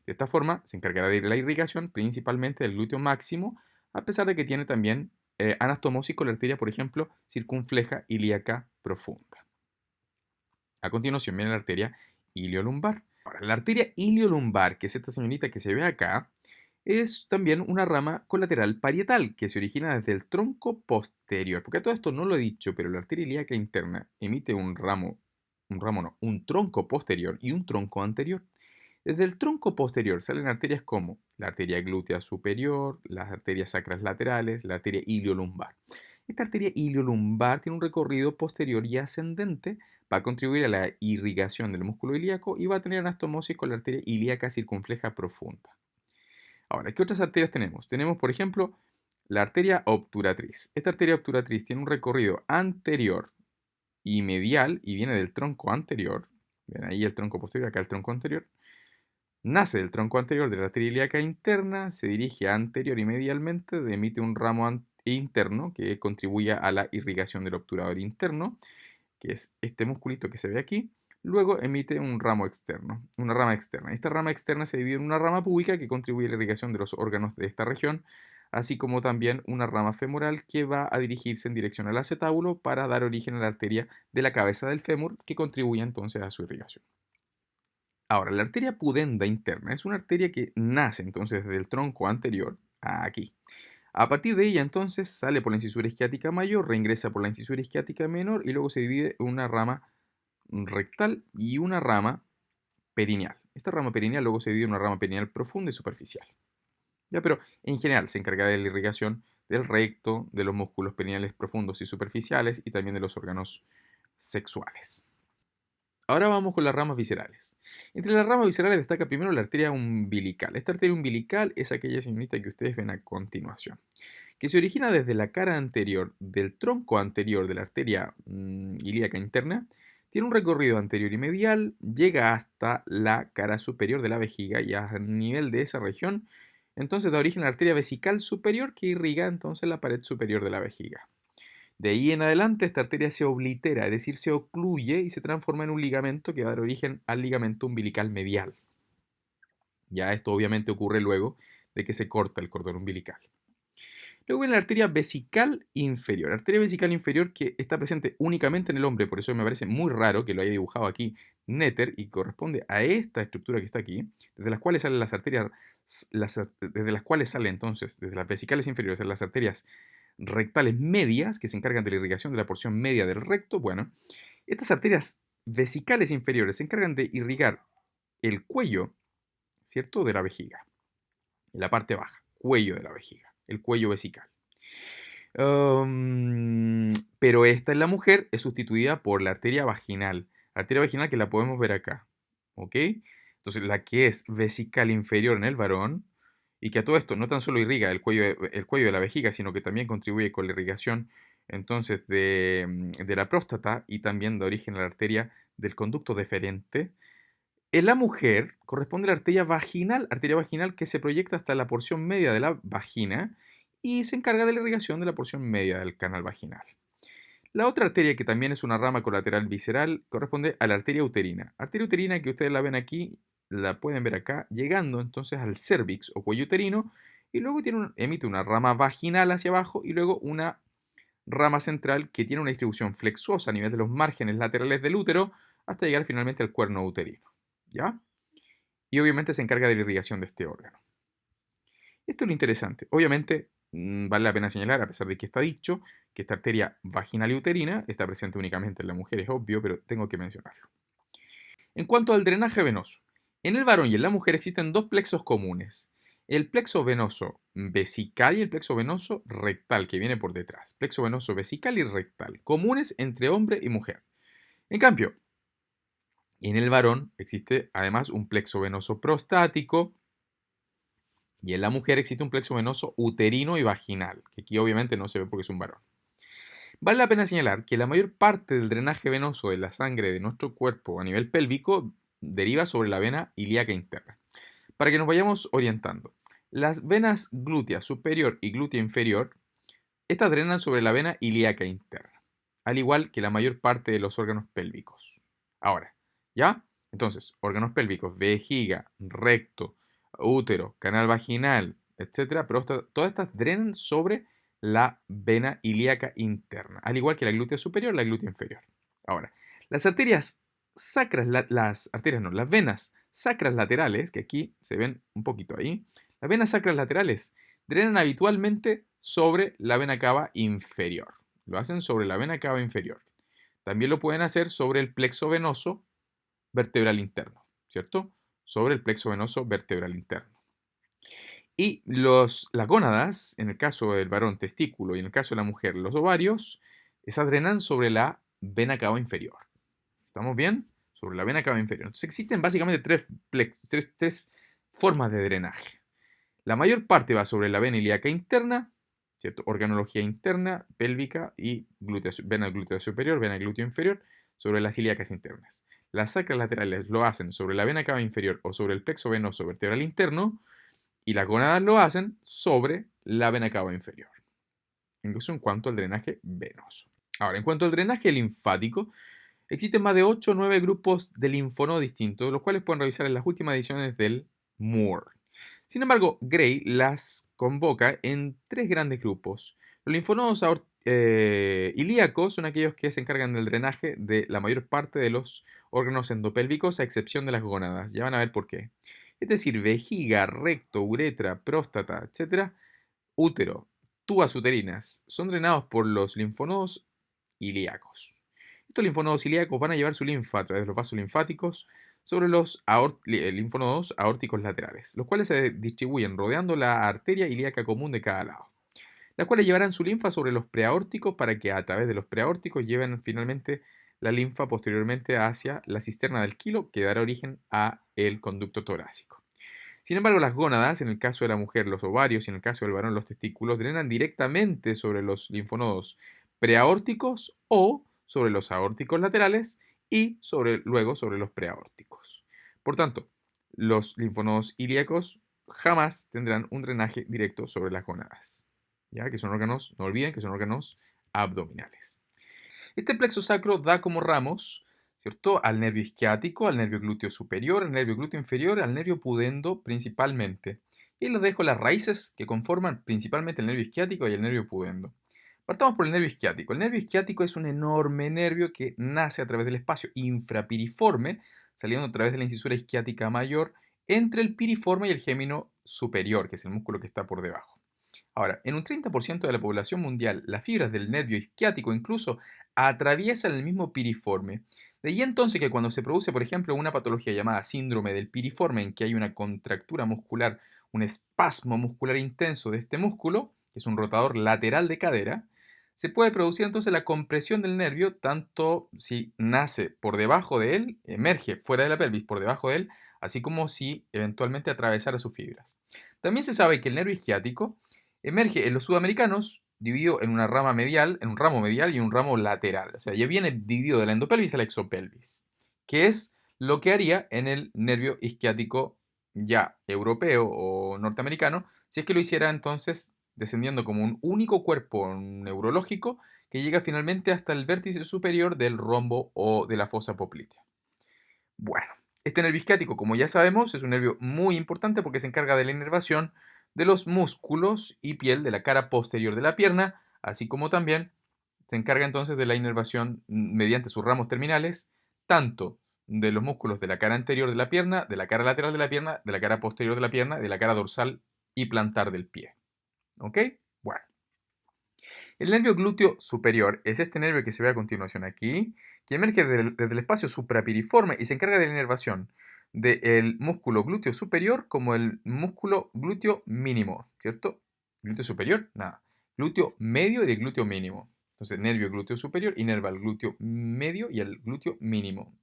De esta forma, se encargará de la irrigación principalmente del glúteo máximo, a pesar de que tiene también anastomosis con la arteria, por ejemplo, circunfleja ilíaca profunda. A continuación viene la arteria iliolumbar. Ahora, la arteria iliolumbar, que es esta señorita que se ve acá, es también una rama colateral parietal que se origina desde el tronco posterior. Porque todo esto no lo he dicho, pero la arteria ilíaca interna emite un tronco posterior y un tronco anterior. Desde el tronco posterior salen arterias como la arteria glútea superior, las arterias sacras laterales, la arteria iliolumbar. Esta arteria iliolumbar tiene un recorrido posterior y ascendente, va a contribuir a la irrigación del músculo ilíaco y va a tener anastomosis con la arteria ilíaca circunfleja profunda. Ahora, ¿qué otras arterias tenemos? Tenemos, por ejemplo, la arteria obturatriz. Esta arteria obturatriz tiene un recorrido anterior y medial y viene del tronco anterior. Ven ahí el tronco posterior, acá el tronco anterior. Nace del tronco anterior de la arteria ilíaca interna, se dirige anterior y medialmente, emite un ramo interno que contribuye a la irrigación del obturador interno, que es este musculito que se ve aquí. Luego emite un ramo externo, una rama externa. Esta rama externa se divide en una rama púbica que contribuye a la irrigación de los órganos de esta región, así como también una rama femoral que va a dirigirse en dirección al acetábulo para dar origen a la arteria de la cabeza del fémur, que contribuye entonces a su irrigación. Ahora, la arteria pudenda interna es una arteria que nace entonces desde el tronco anterior a aquí. A partir de ella entonces sale por la incisura isquiática mayor, reingresa por la incisura isquiática menor y luego se divide en una rama rectal y una rama perineal. Esta rama perineal luego se divide en una rama perineal profunda y superficial. Ya, pero en general se encarga de la irrigación del recto, de los músculos perineales profundos y superficiales y también de los órganos sexuales. Ahora vamos con las ramas viscerales. Entre las ramas viscerales destaca primero la arteria umbilical. Esta arteria umbilical es aquella señorita que ustedes ven a continuación, que se origina desde la cara anterior del tronco anterior de la arteria ilíaca interna, tiene un recorrido anterior y medial, llega hasta la cara superior de la vejiga y a nivel de esa región, entonces da origen a la arteria vesical superior que irriga entonces la pared superior de la vejiga. De ahí en adelante esta arteria se oblitera, es decir, se ocluye y se transforma en un ligamento que va a dar origen al ligamento umbilical medial. Ya esto obviamente ocurre luego de que se corta el cordón umbilical. Luego viene la arteria vesical inferior. La arteria vesical inferior que está presente únicamente en el hombre, por eso me parece muy raro que lo haya dibujado aquí Netter y corresponde a esta estructura que está aquí, desde las cuales salen las arterias, desde las cuales salen entonces, desde las vesicales inferiores, las arterias rectales medias que se encargan de la irrigación de la porción media del recto. Bueno, estas arterias vesicales inferiores se encargan de irrigar el cuello, ¿cierto?, de la vejiga, en la parte baja, cuello de la vejiga, el cuello vesical. Pero esta en la mujer es sustituida por la arteria vaginal que la podemos ver acá, ¿ok? Entonces la que es vesical inferior en el varón y que a todo esto no tan solo irriga el cuello de la vejiga, sino que también contribuye con la irrigación entonces de la próstata y también da origen a la arteria del conducto deferente. En la mujer corresponde la arteria vaginal que se proyecta hasta la porción media de la vagina y se encarga de la irrigación de la porción media del canal vaginal. La otra arteria, que también es una rama colateral visceral, corresponde a la arteria uterina. Arteria uterina que ustedes la ven aquí, la pueden ver acá, llegando entonces al cérvix o cuello uterino y luego emite una rama vaginal hacia abajo y luego una rama central que tiene una distribución flexuosa a nivel de los márgenes laterales del útero hasta llegar finalmente al cuerno uterino. ¿Ya? Y obviamente se encarga de la irrigación de este órgano. Esto es lo interesante. Obviamente, vale la pena señalar, a pesar de que está dicho, que esta arteria vaginal y uterina está presente únicamente en la mujer, es obvio, pero tengo que mencionarlo. En cuanto al drenaje venoso, en el varón y en la mujer existen dos plexos comunes. El plexo venoso vesical y el plexo venoso rectal, que viene por detrás. Plexo venoso vesical y rectal, comunes entre hombre y mujer. En cambio, en el varón existe además un plexo venoso prostático y en la mujer existe un plexo venoso uterino y vaginal, que aquí obviamente no se ve porque es un varón. Vale la pena señalar que la mayor parte del drenaje venoso de la sangre de nuestro cuerpo a nivel pélvico deriva sobre la vena ilíaca interna. Para que nos vayamos orientando, las venas glútea superior y glútea inferior, estas drenan sobre la vena ilíaca interna, al igual que la mayor parte de los órganos pélvicos. Ahora, ¿ya? Entonces, órganos pélvicos, vejiga, recto, útero, canal vaginal, etcétera, pero todas estas drenan sobre la vena ilíaca interna, al igual que la glútea superior y la glútea inferior. Ahora, las arterias sacras, las venas sacras laterales, que aquí se ven un poquito ahí, las venas sacras laterales drenan habitualmente sobre la vena cava inferior. Lo hacen sobre la vena cava inferior. También lo pueden hacer sobre el plexo venoso vertebral interno, ¿cierto? Sobre el plexo venoso vertebral interno. Y las gónadas, en el caso del varón testículo y en el caso de la mujer los ovarios, esas drenan sobre la vena cava inferior. ¿Estamos bien? Sobre la vena cava inferior. Entonces existen básicamente tres formas de drenaje. La mayor parte va sobre la vena ilíaca interna, ¿cierto? Organología interna, pélvica y vena glútea superior, vena glúteo inferior, sobre las ilíacas internas. Las sacras laterales lo hacen sobre la vena cava inferior o sobre el plexo venoso vertebral interno, y las gónadas lo hacen sobre la vena cava inferior. Incluso en cuanto al drenaje venoso. Ahora, en cuanto al drenaje linfático, existen más de 8 o 9 grupos de linfonodos distintos, los cuales pueden revisar en las últimas ediciones del Moore. Sin embargo, Gray las convoca en 3 grandes grupos. Los linfonodos ilíacos son aquellos que se encargan del drenaje de la mayor parte de los órganos endopélvicos, a excepción de las gónadas. Ya van a ver por qué. Es decir, vejiga, recto, uretra, próstata, etc., útero, tubas uterinas, son drenados por los linfonodos ilíacos. Estos linfonodos ilíacos van a llevar su linfa a través de los vasos linfáticos sobre los linfonodos aórticos laterales, los cuales se distribuyen rodeando la arteria ilíaca común de cada lado, las cuales llevarán su linfa sobre los preaórticos para que a través de los preaórticos lleven finalmente la linfa posteriormente hacia la cisterna del quilo, que dará origen a el conducto torácico. Sin embargo, las gónadas, en el caso de la mujer los ovarios y en el caso del varón los testículos, drenan directamente sobre los linfonodos preaórticos o sobre los aórticos laterales y luego sobre los preaórticos. Por tanto, los linfonodos ilíacos jamás tendrán un drenaje directo sobre las gónadas, ya que son órganos, no olviden que son órganos abdominales. Este plexo sacro da como ramos, ¿cierto?, al nervio isquiático, al nervio glúteo superior, al nervio glúteo inferior, al nervio pudendo principalmente. Y ahí les dejo las raíces que conforman principalmente el nervio isquiático y el nervio pudendo. Partamos por el nervio isquiático. El nervio isquiático es un enorme nervio que nace a través del espacio infrapiriforme, saliendo a través de la incisura isquiática mayor entre el piriforme y el gémino superior, que es el músculo que está por debajo. Ahora, en un 30% de la población mundial, las fibras del nervio isquiático incluso atraviesan el mismo piriforme. De ahí entonces que cuando se produce, por ejemplo, una patología llamada síndrome del piriforme, en que hay una contractura muscular, un espasmo muscular intenso de este músculo, que es un rotador lateral de cadera, se puede producir entonces la compresión del nervio, tanto si nace por debajo de él, emerge fuera de la pelvis por debajo de él, así como si eventualmente atravesara sus fibras. También se sabe que el nervio isquiático emerge en los sudamericanos dividido en una rama medial, en un ramo medial y un ramo lateral. O sea, ya viene dividido de la endopelvis a la exopelvis, que es lo que haría en el nervio isquiático ya europeo o norteamericano, si es que lo hiciera entonces descendiendo como un único cuerpo neurológico que llega finalmente hasta el vértice superior del rombo o de la fosa poplitea. Bueno, este nervio isquiático, como ya sabemos, es un nervio muy importante porque se encarga de la inervación de los músculos y piel de la cara posterior de la pierna, así como también se encarga entonces de la inervación mediante sus ramos terminales, tanto de los músculos de la cara anterior de la pierna, de la cara lateral de la pierna, de la cara posterior de la pierna, de la cara dorsal y plantar del pie. ¿Ok? Bueno. El nervio glúteo superior es este nervio que se ve a continuación aquí, que emerge desde el espacio suprapiriforme y se encarga de la inervación del músculo glúteo superior como el músculo glúteo mínimo, ¿cierto? Glúteo superior, nada. Glúteo medio y el glúteo mínimo. Entonces, nervio glúteo superior inerva el glúteo medio y el glúteo mínimo.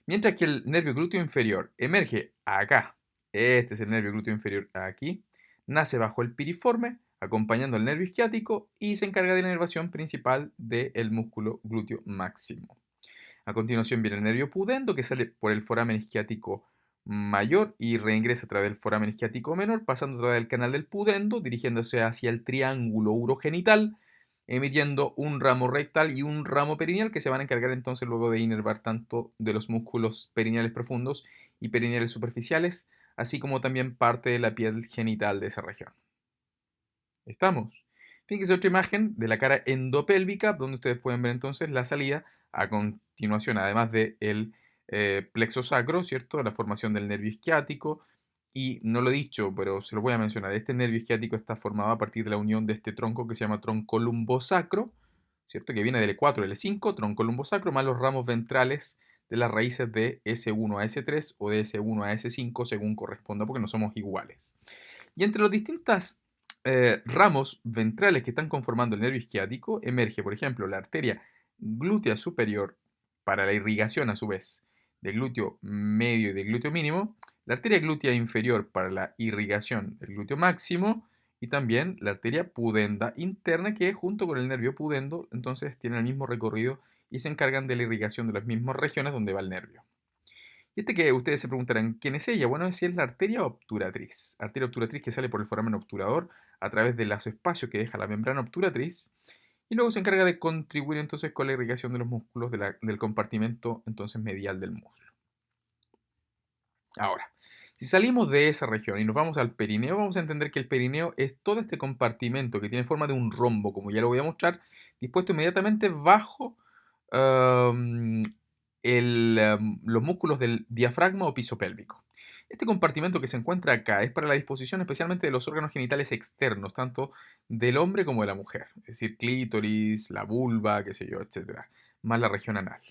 Mientras que el nervio glúteo inferior emerge acá, este es el nervio glúteo inferior aquí, nace bajo el piriforme, acompañando al nervio isquiático y se encarga de la inervación principal del músculo glúteo máximo. A continuación viene el nervio pudendo, que sale por el foramen isquiático mayor y reingresa a través del foramen isquiático menor, pasando a través del canal del pudendo, dirigiéndose hacia el triángulo urogenital, emitiendo un ramo rectal y un ramo perineal que se van a encargar entonces luego de inervar tanto de los músculos perineales profundos y perineales superficiales, así como también parte de la piel genital de esa región. ¿Estamos? Fíjense otra imagen de la cara endopélvica, donde ustedes pueden ver entonces la salida a continuación, además del plexo sacro, ¿cierto? La formación del nervio isquiático. Y no lo he dicho, pero se lo voy a mencionar. Este nervio isquiático está formado a partir de la unión de este tronco que se llama tronco lumbosacro, ¿cierto? Que viene del E4 y del E5, tronco lumbosacro, más los ramos ventrales de las raíces de S1 a S3 o de S1 a S5 según corresponda, porque no somos iguales. Y entre los distintos ramos ventrales que están conformando el nervio isquiático, emerge, por ejemplo, la arteria glútea superior para la irrigación, a su vez, del glúteo medio y del glúteo mínimo, la arteria glútea inferior para la irrigación del glúteo máximo y también la arteria pudenda interna que junto con el nervio pudendo entonces tienen el mismo recorrido y se encargan de la irrigación de las mismas regiones donde va el nervio. Y que ustedes se preguntarán, ¿quién es ella? Bueno, es la arteria obturatriz que sale por el foramen obturador a través de los espacios que deja la membrana obturatriz y luego se encarga de contribuir entonces con la irrigación de los músculos del compartimento entonces medial del músculo. Ahora, si salimos de esa región y nos vamos al perineo, vamos a entender que el perineo es todo este compartimento que tiene forma de un rombo, como ya lo voy a mostrar, dispuesto inmediatamente bajo um, los músculos del diafragma o piso pélvico. Este compartimento que se encuentra acá es para la disposición especialmente de los órganos genitales externos, tanto del hombre como de la mujer, es decir, clítoris, la vulva, qué sé yo, etcétera, más la región anal.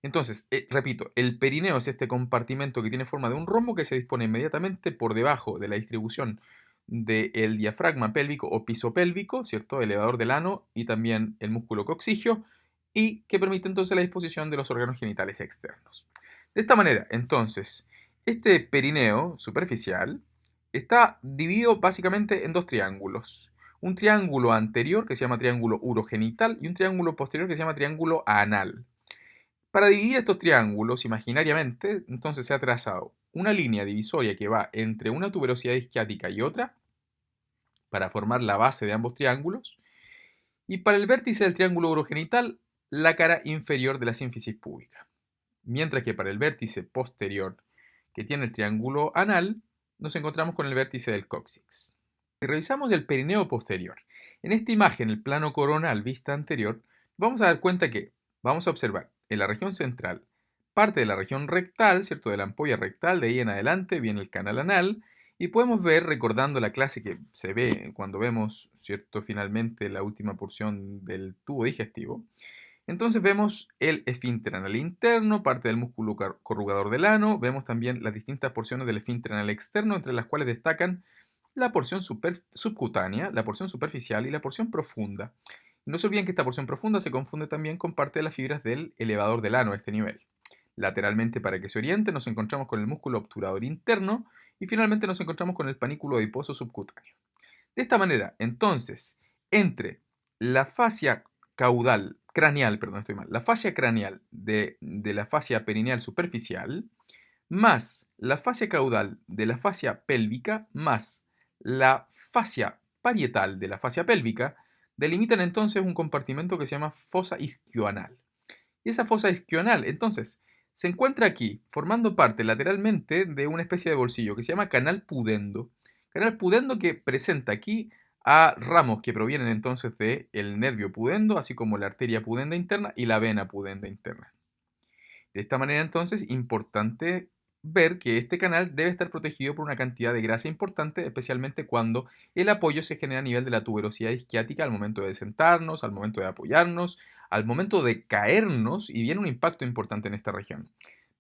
Entonces, repito, el perineo es este compartimento que tiene forma de un rombo que se dispone inmediatamente por debajo de la distribución del diafragma pélvico o piso pélvico, ¿cierto? Elevador del ano y también el músculo coxigio, y que permite entonces la disposición de los órganos genitales externos. De esta manera, entonces, este perineo superficial está dividido básicamente en dos triángulos. Un triángulo anterior que se llama triángulo urogenital y un triángulo posterior que se llama triángulo anal. Para dividir estos triángulos imaginariamente, entonces se ha trazado una línea divisoria que va entre una tuberosidad isquiática y otra para formar la base de ambos triángulos, y para el vértice del triángulo urogenital, la cara inferior de la sínfisis púbica. Mientras que para el vértice posterior, que tiene el triángulo anal, nos encontramos con el vértice del cóccix. Si revisamos el perineo posterior, en esta imagen, el plano coronal vista anterior, vamos a dar cuenta que vamos a observar en la región central parte de la región rectal, ¿cierto? De la ampolla rectal, de ahí en adelante viene el canal anal, y podemos ver, recordando la clase que se ve cuando vemos, ¿cierto? Finalmente la última porción del tubo digestivo, entonces vemos el esfínter anal interno, parte del músculo corrugador del ano, vemos también las distintas porciones del esfínter anal externo, entre las cuales destacan la porción subcutánea, la porción superficial y la porción profunda. Y no se olviden que esta porción profunda se confunde también con parte de las fibras del elevador del ano a este nivel. Lateralmente, para que se oriente, nos encontramos con el músculo obturador interno y finalmente nos encontramos con el panículo adiposo subcutáneo. De esta manera, entonces, entre la fascia caudal, craneal, perdón, estoy mal, la fascia craneal de la fascia perineal superficial, más la fascia caudal de la fascia pélvica, más la fascia parietal de la fascia pélvica, delimitan entonces un compartimento que se llama fosa isquioanal. Y esa fosa isquioanal, entonces, se encuentra aquí, formando parte lateralmente de una especie de bolsillo que se llama canal pudendo. Canal pudendo que presenta aquí a ramos que provienen entonces del nervio pudendo, así como la arteria pudenda interna y la vena pudenda interna. De esta manera, entonces, importante ver que este canal debe estar protegido por una cantidad de grasa importante, especialmente cuando el apoyo se genera a nivel de la tuberosidad isquiática al momento de sentarnos, al momento de apoyarnos, al momento de caernos, y viene un impacto importante en esta región.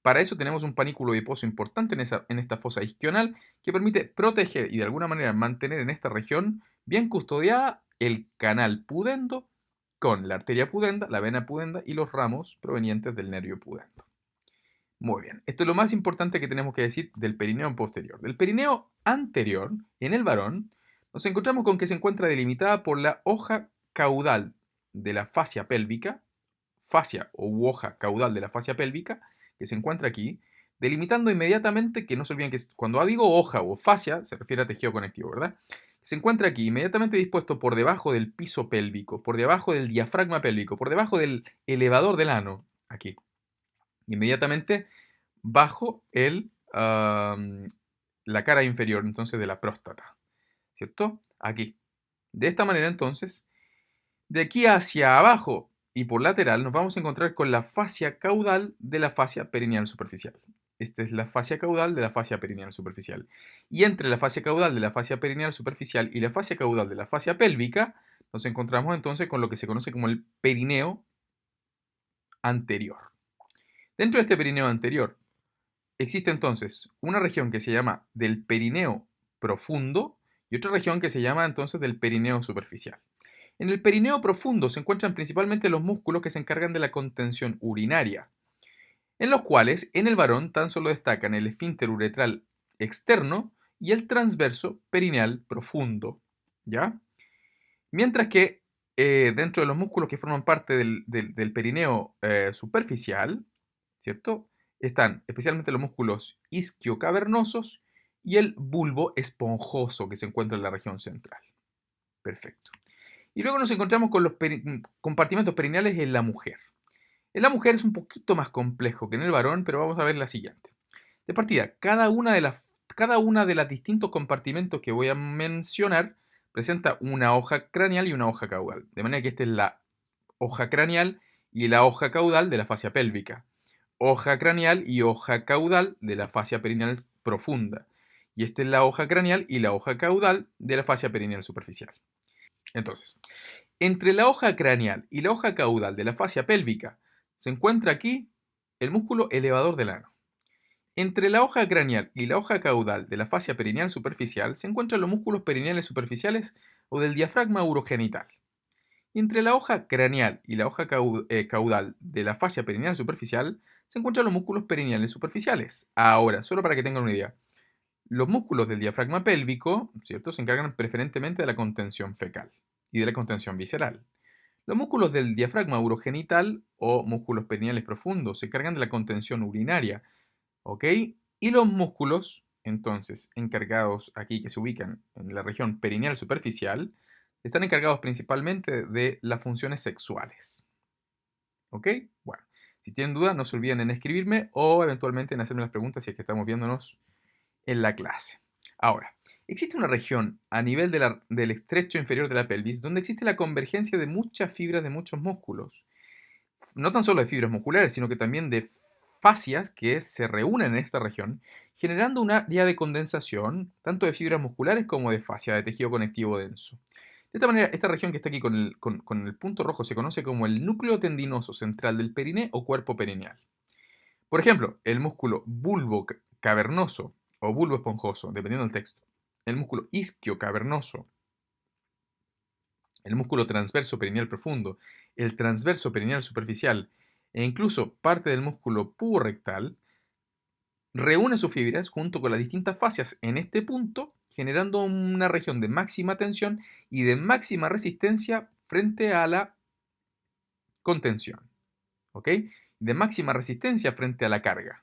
Para eso tenemos un panículo adiposo importante en esta fosa isquional que permite proteger y de alguna manera mantener en esta región bien custodiada el canal pudendo con la arteria pudenda, la vena pudenda y los ramos provenientes del nervio pudendo. Muy bien, esto es lo más importante que tenemos que decir del perineo posterior. Del perineo anterior, en el varón, nos encontramos con que se encuentra delimitada por la hoja caudal de la fascia pélvica, fascia o hoja caudal de la fascia pélvica, que se encuentra aquí, delimitando inmediatamente, que no se olviden que cuando digo hoja o fascia, se refiere a tejido conectivo, ¿verdad? Se encuentra aquí, inmediatamente dispuesto por debajo del piso pélvico, por debajo del diafragma pélvico, por debajo del elevador del ano, aquí. Inmediatamente bajo la cara inferior, entonces, de la próstata, ¿cierto? Aquí. De esta manera, entonces, de aquí hacia abajo y por lateral nos vamos a encontrar con la fascia caudal de la fascia perineal superficial. Esta es la fascia caudal de la fascia perineal superficial. Y entre la fascia caudal de la fascia perineal superficial y la fascia caudal de la fascia pélvica, nos encontramos entonces con lo que se conoce como el perineo anterior. Dentro de este perineo anterior existe entonces una región que se llama del perineo profundo y otra región que se llama entonces del perineo superficial. En el perineo profundo se encuentran principalmente los músculos que se encargan de la contención urinaria, en los cuales en el varón tan solo destacan el esfínter uretral externo y el transverso perineal profundo. ¿ya? Mientras que dentro de los músculos que forman parte del perineo superficial, ¿cierto? Están especialmente los músculos isquiocavernosos y el bulbo esponjoso que se encuentra en la región central. Perfecto. Y luego nos encontramos con los compartimentos perineales en la mujer. En la mujer es un poquito más complejo que en el varón, pero vamos a ver la siguiente. De partida, cada una de las distintos compartimentos que voy a mencionar presenta una hoja craneal y una hoja caudal. De manera que esta es la hoja craneal y la hoja caudal de la fascia pélvica. Hoja craneal y hoja caudal de la fascia perineal profunda. Y esta es la hoja craneal y la hoja caudal de la fascia perineal superficial. Entonces, entre la hoja craneal y la hoja caudal de la fascia pélvica se encuentra aquí el músculo elevador del ano. Entre la hoja craneal y la hoja caudal de la fascia perineal superficial se encuentran los músculos perineales superficiales o del diafragma urogenital. Y entre la hoja craneal y la hoja caudal de la fascia perineal superficial se encuentran los músculos perineales superficiales. Ahora, solo para que tengan una idea, los músculos del diafragma pélvico, ¿cierto?, se encargan preferentemente de la contención fecal y de la contención visceral. Los músculos del diafragma urogenital o músculos perineales profundos se encargan de la contención urinaria, ¿ok? Y los músculos, entonces, encargados aquí que se ubican en la región perineal superficial, están encargados principalmente de las funciones sexuales, ¿ok? Bueno, si tienen duda, no se olviden en escribirme o eventualmente en hacerme las preguntas si es que estamos viéndonos en la clase. Ahora, existe una región a nivel del estrecho inferior de la pelvis donde existe la convergencia de muchas fibras de muchos músculos. No tan solo de fibras musculares, sino que también de fascias que se reúnen en esta región, generando un área de condensación tanto de fibras musculares como de fascia, de tejido conectivo denso. De esta manera, esta región que está aquí con el punto rojo se conoce como el núcleo tendinoso central del periné o cuerpo perineal. Por ejemplo, el músculo bulbo cavernoso o bulbo esponjoso, dependiendo del texto, el músculo isquio cavernoso, el músculo transverso perineal profundo, el transverso perineal superficial e incluso parte del músculo puborectal, reúne sus fibras junto con las distintas fascias en este punto, generando una región de máxima tensión y de máxima resistencia frente a la contención, ¿ok? De máxima resistencia frente a la carga.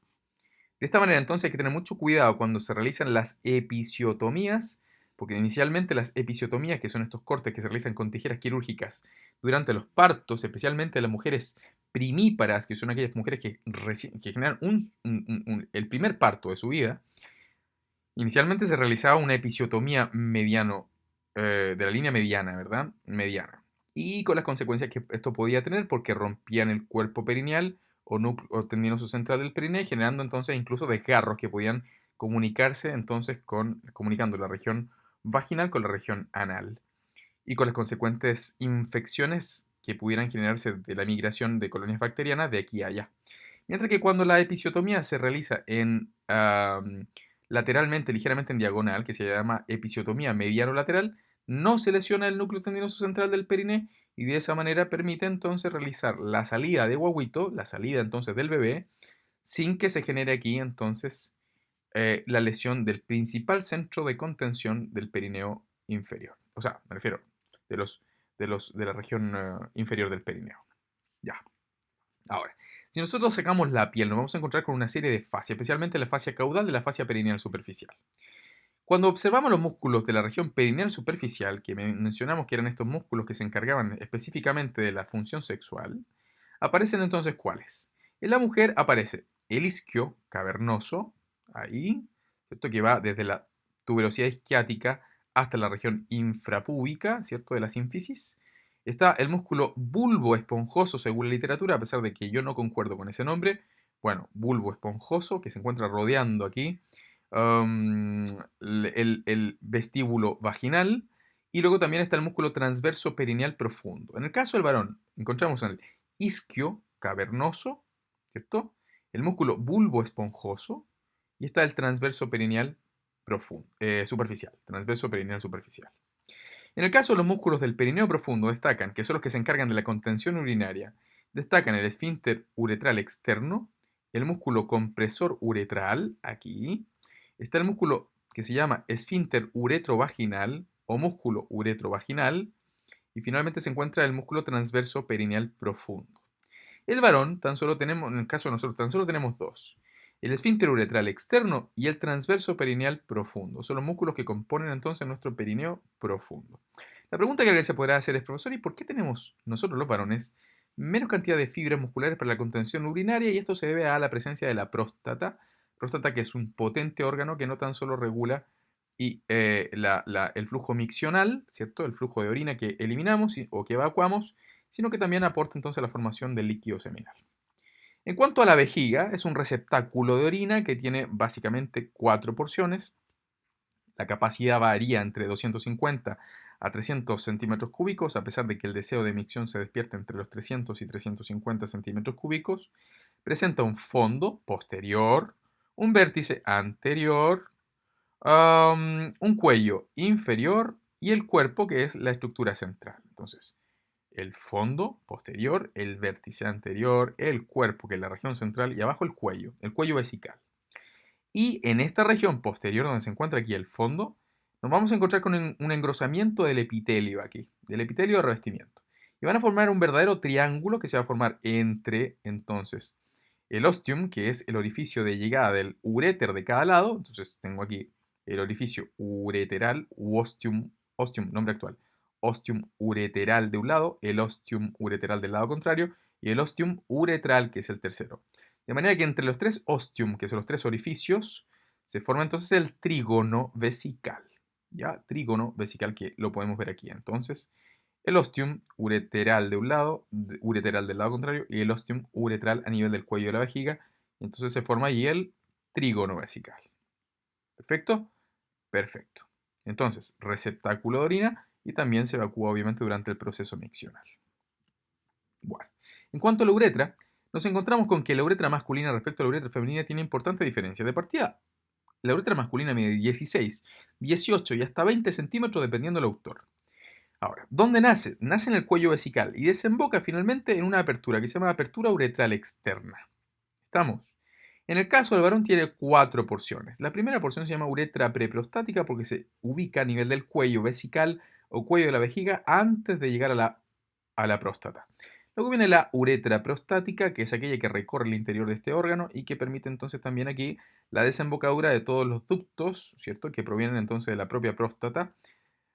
De esta manera, entonces, hay que tener mucho cuidado cuando se realizan las episiotomías, porque inicialmente las episiotomías, que son estos cortes que se realizan con tijeras quirúrgicas durante los partos, especialmente las mujeres primíparas, que son aquellas mujeres que generan el primer parto de su vida, inicialmente se realizaba una episiotomía de la línea mediana, ¿verdad? Mediana. Y con las consecuencias que esto podía tener, porque rompían el cuerpo perineal o tendinoso central del perineo, generando entonces incluso desgarros que podían comunicarse entonces comunicando la región vaginal con la región anal y con las consecuentes infecciones que pudieran generarse de la migración de colonias bacterianas de aquí a allá. Mientras que cuando la episiotomía se realiza lateralmente, ligeramente en diagonal, que se llama episiotomía mediano-lateral, no se lesiona el núcleo tendinoso central del periné y de esa manera permite entonces realizar la salida de guaguito, la salida entonces del bebé, sin que se genere aquí entonces la lesión del principal centro de contención del perineo inferior. O sea, me refiero de, los, de la región inferior del perineo. Ya. Ahora, si nosotros sacamos la piel, nos vamos a encontrar con una serie de fascias, especialmente la fascia caudal de la fascia perineal superficial. Cuando observamos los músculos de la región perineal superficial, que mencionamos que eran estos músculos que se encargaban específicamente de la función sexual, aparecen entonces ¿cuáles? En la mujer aparece el isquio cavernoso, ahí, ¿cierto? Que va desde la tuberosidad isquiática hasta la región infrapúbica, ¿cierto? De la sínfisis. Está el músculo bulbo esponjoso según la literatura, a pesar de que yo no concuerdo con ese nombre. Bueno, bulbo esponjoso que se encuentra rodeando aquí el vestíbulo vaginal. Y luego también está el músculo transverso perineal profundo. En el caso del varón, encontramos en el isquio cavernoso, ¿cierto? El músculo bulbo esponjoso y está el transverso perineal profundo, superficial, transverso perineal superficial. En el caso de los músculos del perineo profundo destacan, que son los que se encargan de la contención urinaria, destacan el esfínter uretral externo, el músculo compresor uretral, aquí, está el músculo que se llama esfínter uretrovaginal o músculo uretrovaginal. Y finalmente se encuentra el músculo transverso perineal profundo. El varón, tan solo tenemos, en el caso de nosotros, tan solo tenemos dos. El esfínter uretral externo y el transverso perineal profundo. Son los músculos que componen entonces nuestro perineo profundo. La pregunta que se podrá hacer es, profesor, ¿y por qué tenemos nosotros los varones menos cantidad de fibras musculares para la contención urinaria? Y esto se debe a la presencia de la próstata que es un potente órgano que no tan solo regula el flujo miccional, ¿cierto? El flujo de orina que eliminamos o que evacuamos, sino que también aporta entonces la formación del líquido seminal. En cuanto a la vejiga, es un receptáculo de orina que tiene básicamente 4 porciones. La capacidad varía entre 250 a 300 centímetros cúbicos, a pesar de que el deseo de micción se despierta entre los 300 y 350 centímetros cúbicos. Presenta un fondo posterior, un vértice anterior, un cuello inferior y el cuerpo, que es la estructura central. Entonces, el fondo posterior, el vértice anterior, el cuerpo, que es la región central, y abajo el cuello vesical. Y en esta región posterior, donde se encuentra aquí el fondo, nos vamos a encontrar con un engrosamiento del epitelio aquí, del epitelio de revestimiento. Y van a formar un verdadero triángulo que se va a formar entre, entonces, el ostium, que es el orificio de llegada del uréter de cada lado. Entonces tengo aquí el orificio ureteral, ostium, nombre actual, ostium ureteral de un lado, el ostium ureteral del lado contrario, y el ostium uretral, que es el tercero. De manera que entre los tres ostium, que son los tres orificios, se forma entonces el trígono vesical. ¿Ya? Trígono vesical que lo podemos ver aquí. Entonces, el ostium ureteral de un lado, ureteral del lado contrario, y el ostium uretral a nivel del cuello de la vejiga. Y entonces se forma ahí el trígono vesical. ¿Perfecto? Perfecto. Entonces, receptáculo de orina y también se evacúa obviamente durante el proceso miccional. Bueno, en cuanto a la uretra, nos encontramos con que la uretra masculina respecto a la uretra femenina tiene importantes diferencias. De partida, la uretra masculina mide 16, 18 y hasta 20 centímetros dependiendo del autor. Ahora, ¿dónde nace? Nace en el cuello vesical y desemboca finalmente en una apertura que se llama apertura uretral externa. ¿Estamos? En el caso del varón tiene 4 porciones. La primera porción se llama uretra preprostática porque se ubica a nivel del cuello vesical o cuello de la vejiga antes de llegar a la próstata. Luego viene la uretra prostática, que es aquella que recorre el interior de este órgano y que permite entonces también aquí la desembocadura de todos los ductos, ¿cierto? Que provienen entonces de la propia próstata,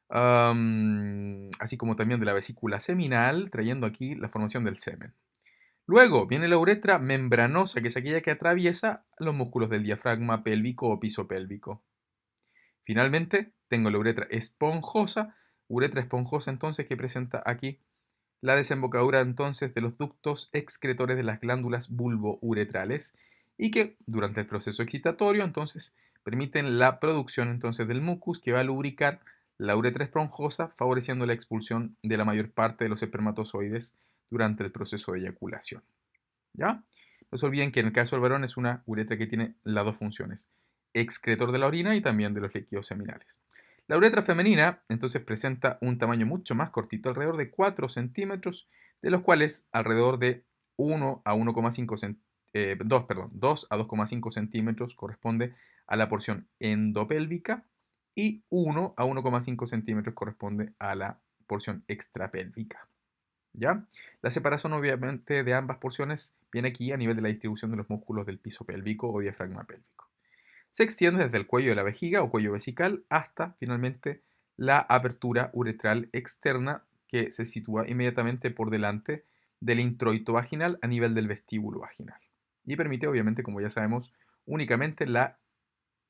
así como también de la vesícula seminal, trayendo aquí la formación del semen. Luego viene la uretra membranosa, que es aquella que atraviesa los músculos del diafragma pélvico o piso pélvico. Finalmente, tengo la uretra esponjosa entonces que presenta aquí la desembocadura entonces de los ductos excretores de las glándulas bulbouretrales y que durante el proceso excitatorio entonces permiten la producción entonces del mucus que va a lubricar la uretra esponjosa favoreciendo la expulsión de la mayor parte de los espermatozoides durante el proceso de eyaculación. ¿Ya? No se olviden que en el caso del varón es una uretra que tiene las dos funciones, excretor de la orina y también de los líquidos seminales. La uretra femenina entonces presenta un tamaño mucho más cortito, alrededor de 4 centímetros, de los cuales alrededor de 1 a 1,5 2 a 2,5 centímetros corresponde a la porción endopélvica y 1 a 1,5 centímetros corresponde a la porción extrapélvica. ¿Ya? La separación obviamente de ambas porciones viene aquí a nivel de la distribución de los músculos del piso pélvico o diafragma pélvico. Se extiende desde el cuello de la vejiga o cuello vesical hasta finalmente la apertura uretral externa que se sitúa inmediatamente por delante del introito vaginal a nivel del vestíbulo vaginal y permite obviamente, como ya sabemos, únicamente la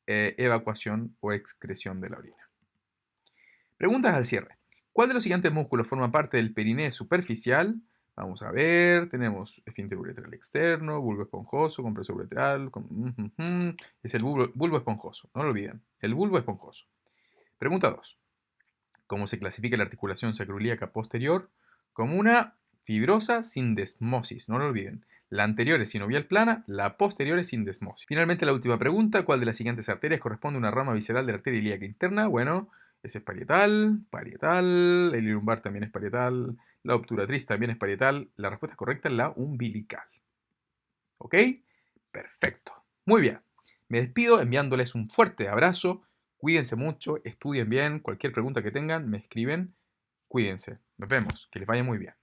evacuación o excreción de la orina. Preguntas al cierre. ¿Cuál de los siguientes músculos forma parte del perineo superficial? Vamos a ver, tenemos esfínter uretral externo, bulbo esponjoso, compresor uretral, es el bulbo esponjoso, no lo olviden, el bulbo esponjoso. Pregunta 2. ¿Cómo se clasifica la articulación sacroiliaca posterior? Como una fibrosa sin desmosis, no lo olviden. La anterior es sinovial plana, la posterior es sin desmosis. Finalmente la última pregunta, ¿cuál de las siguientes arterias corresponde a una rama visceral de la arteria ilíaca interna? Bueno, ese es parietal, el lumbar también es parietal, la obturatriz también es parietal, la respuesta correcta es la umbilical. ¿Ok? Perfecto. Muy bien. Me despido enviándoles un fuerte abrazo. Cuídense mucho, estudien bien, cualquier pregunta que tengan, me escriben. Cuídense. Nos vemos. Que les vaya muy bien.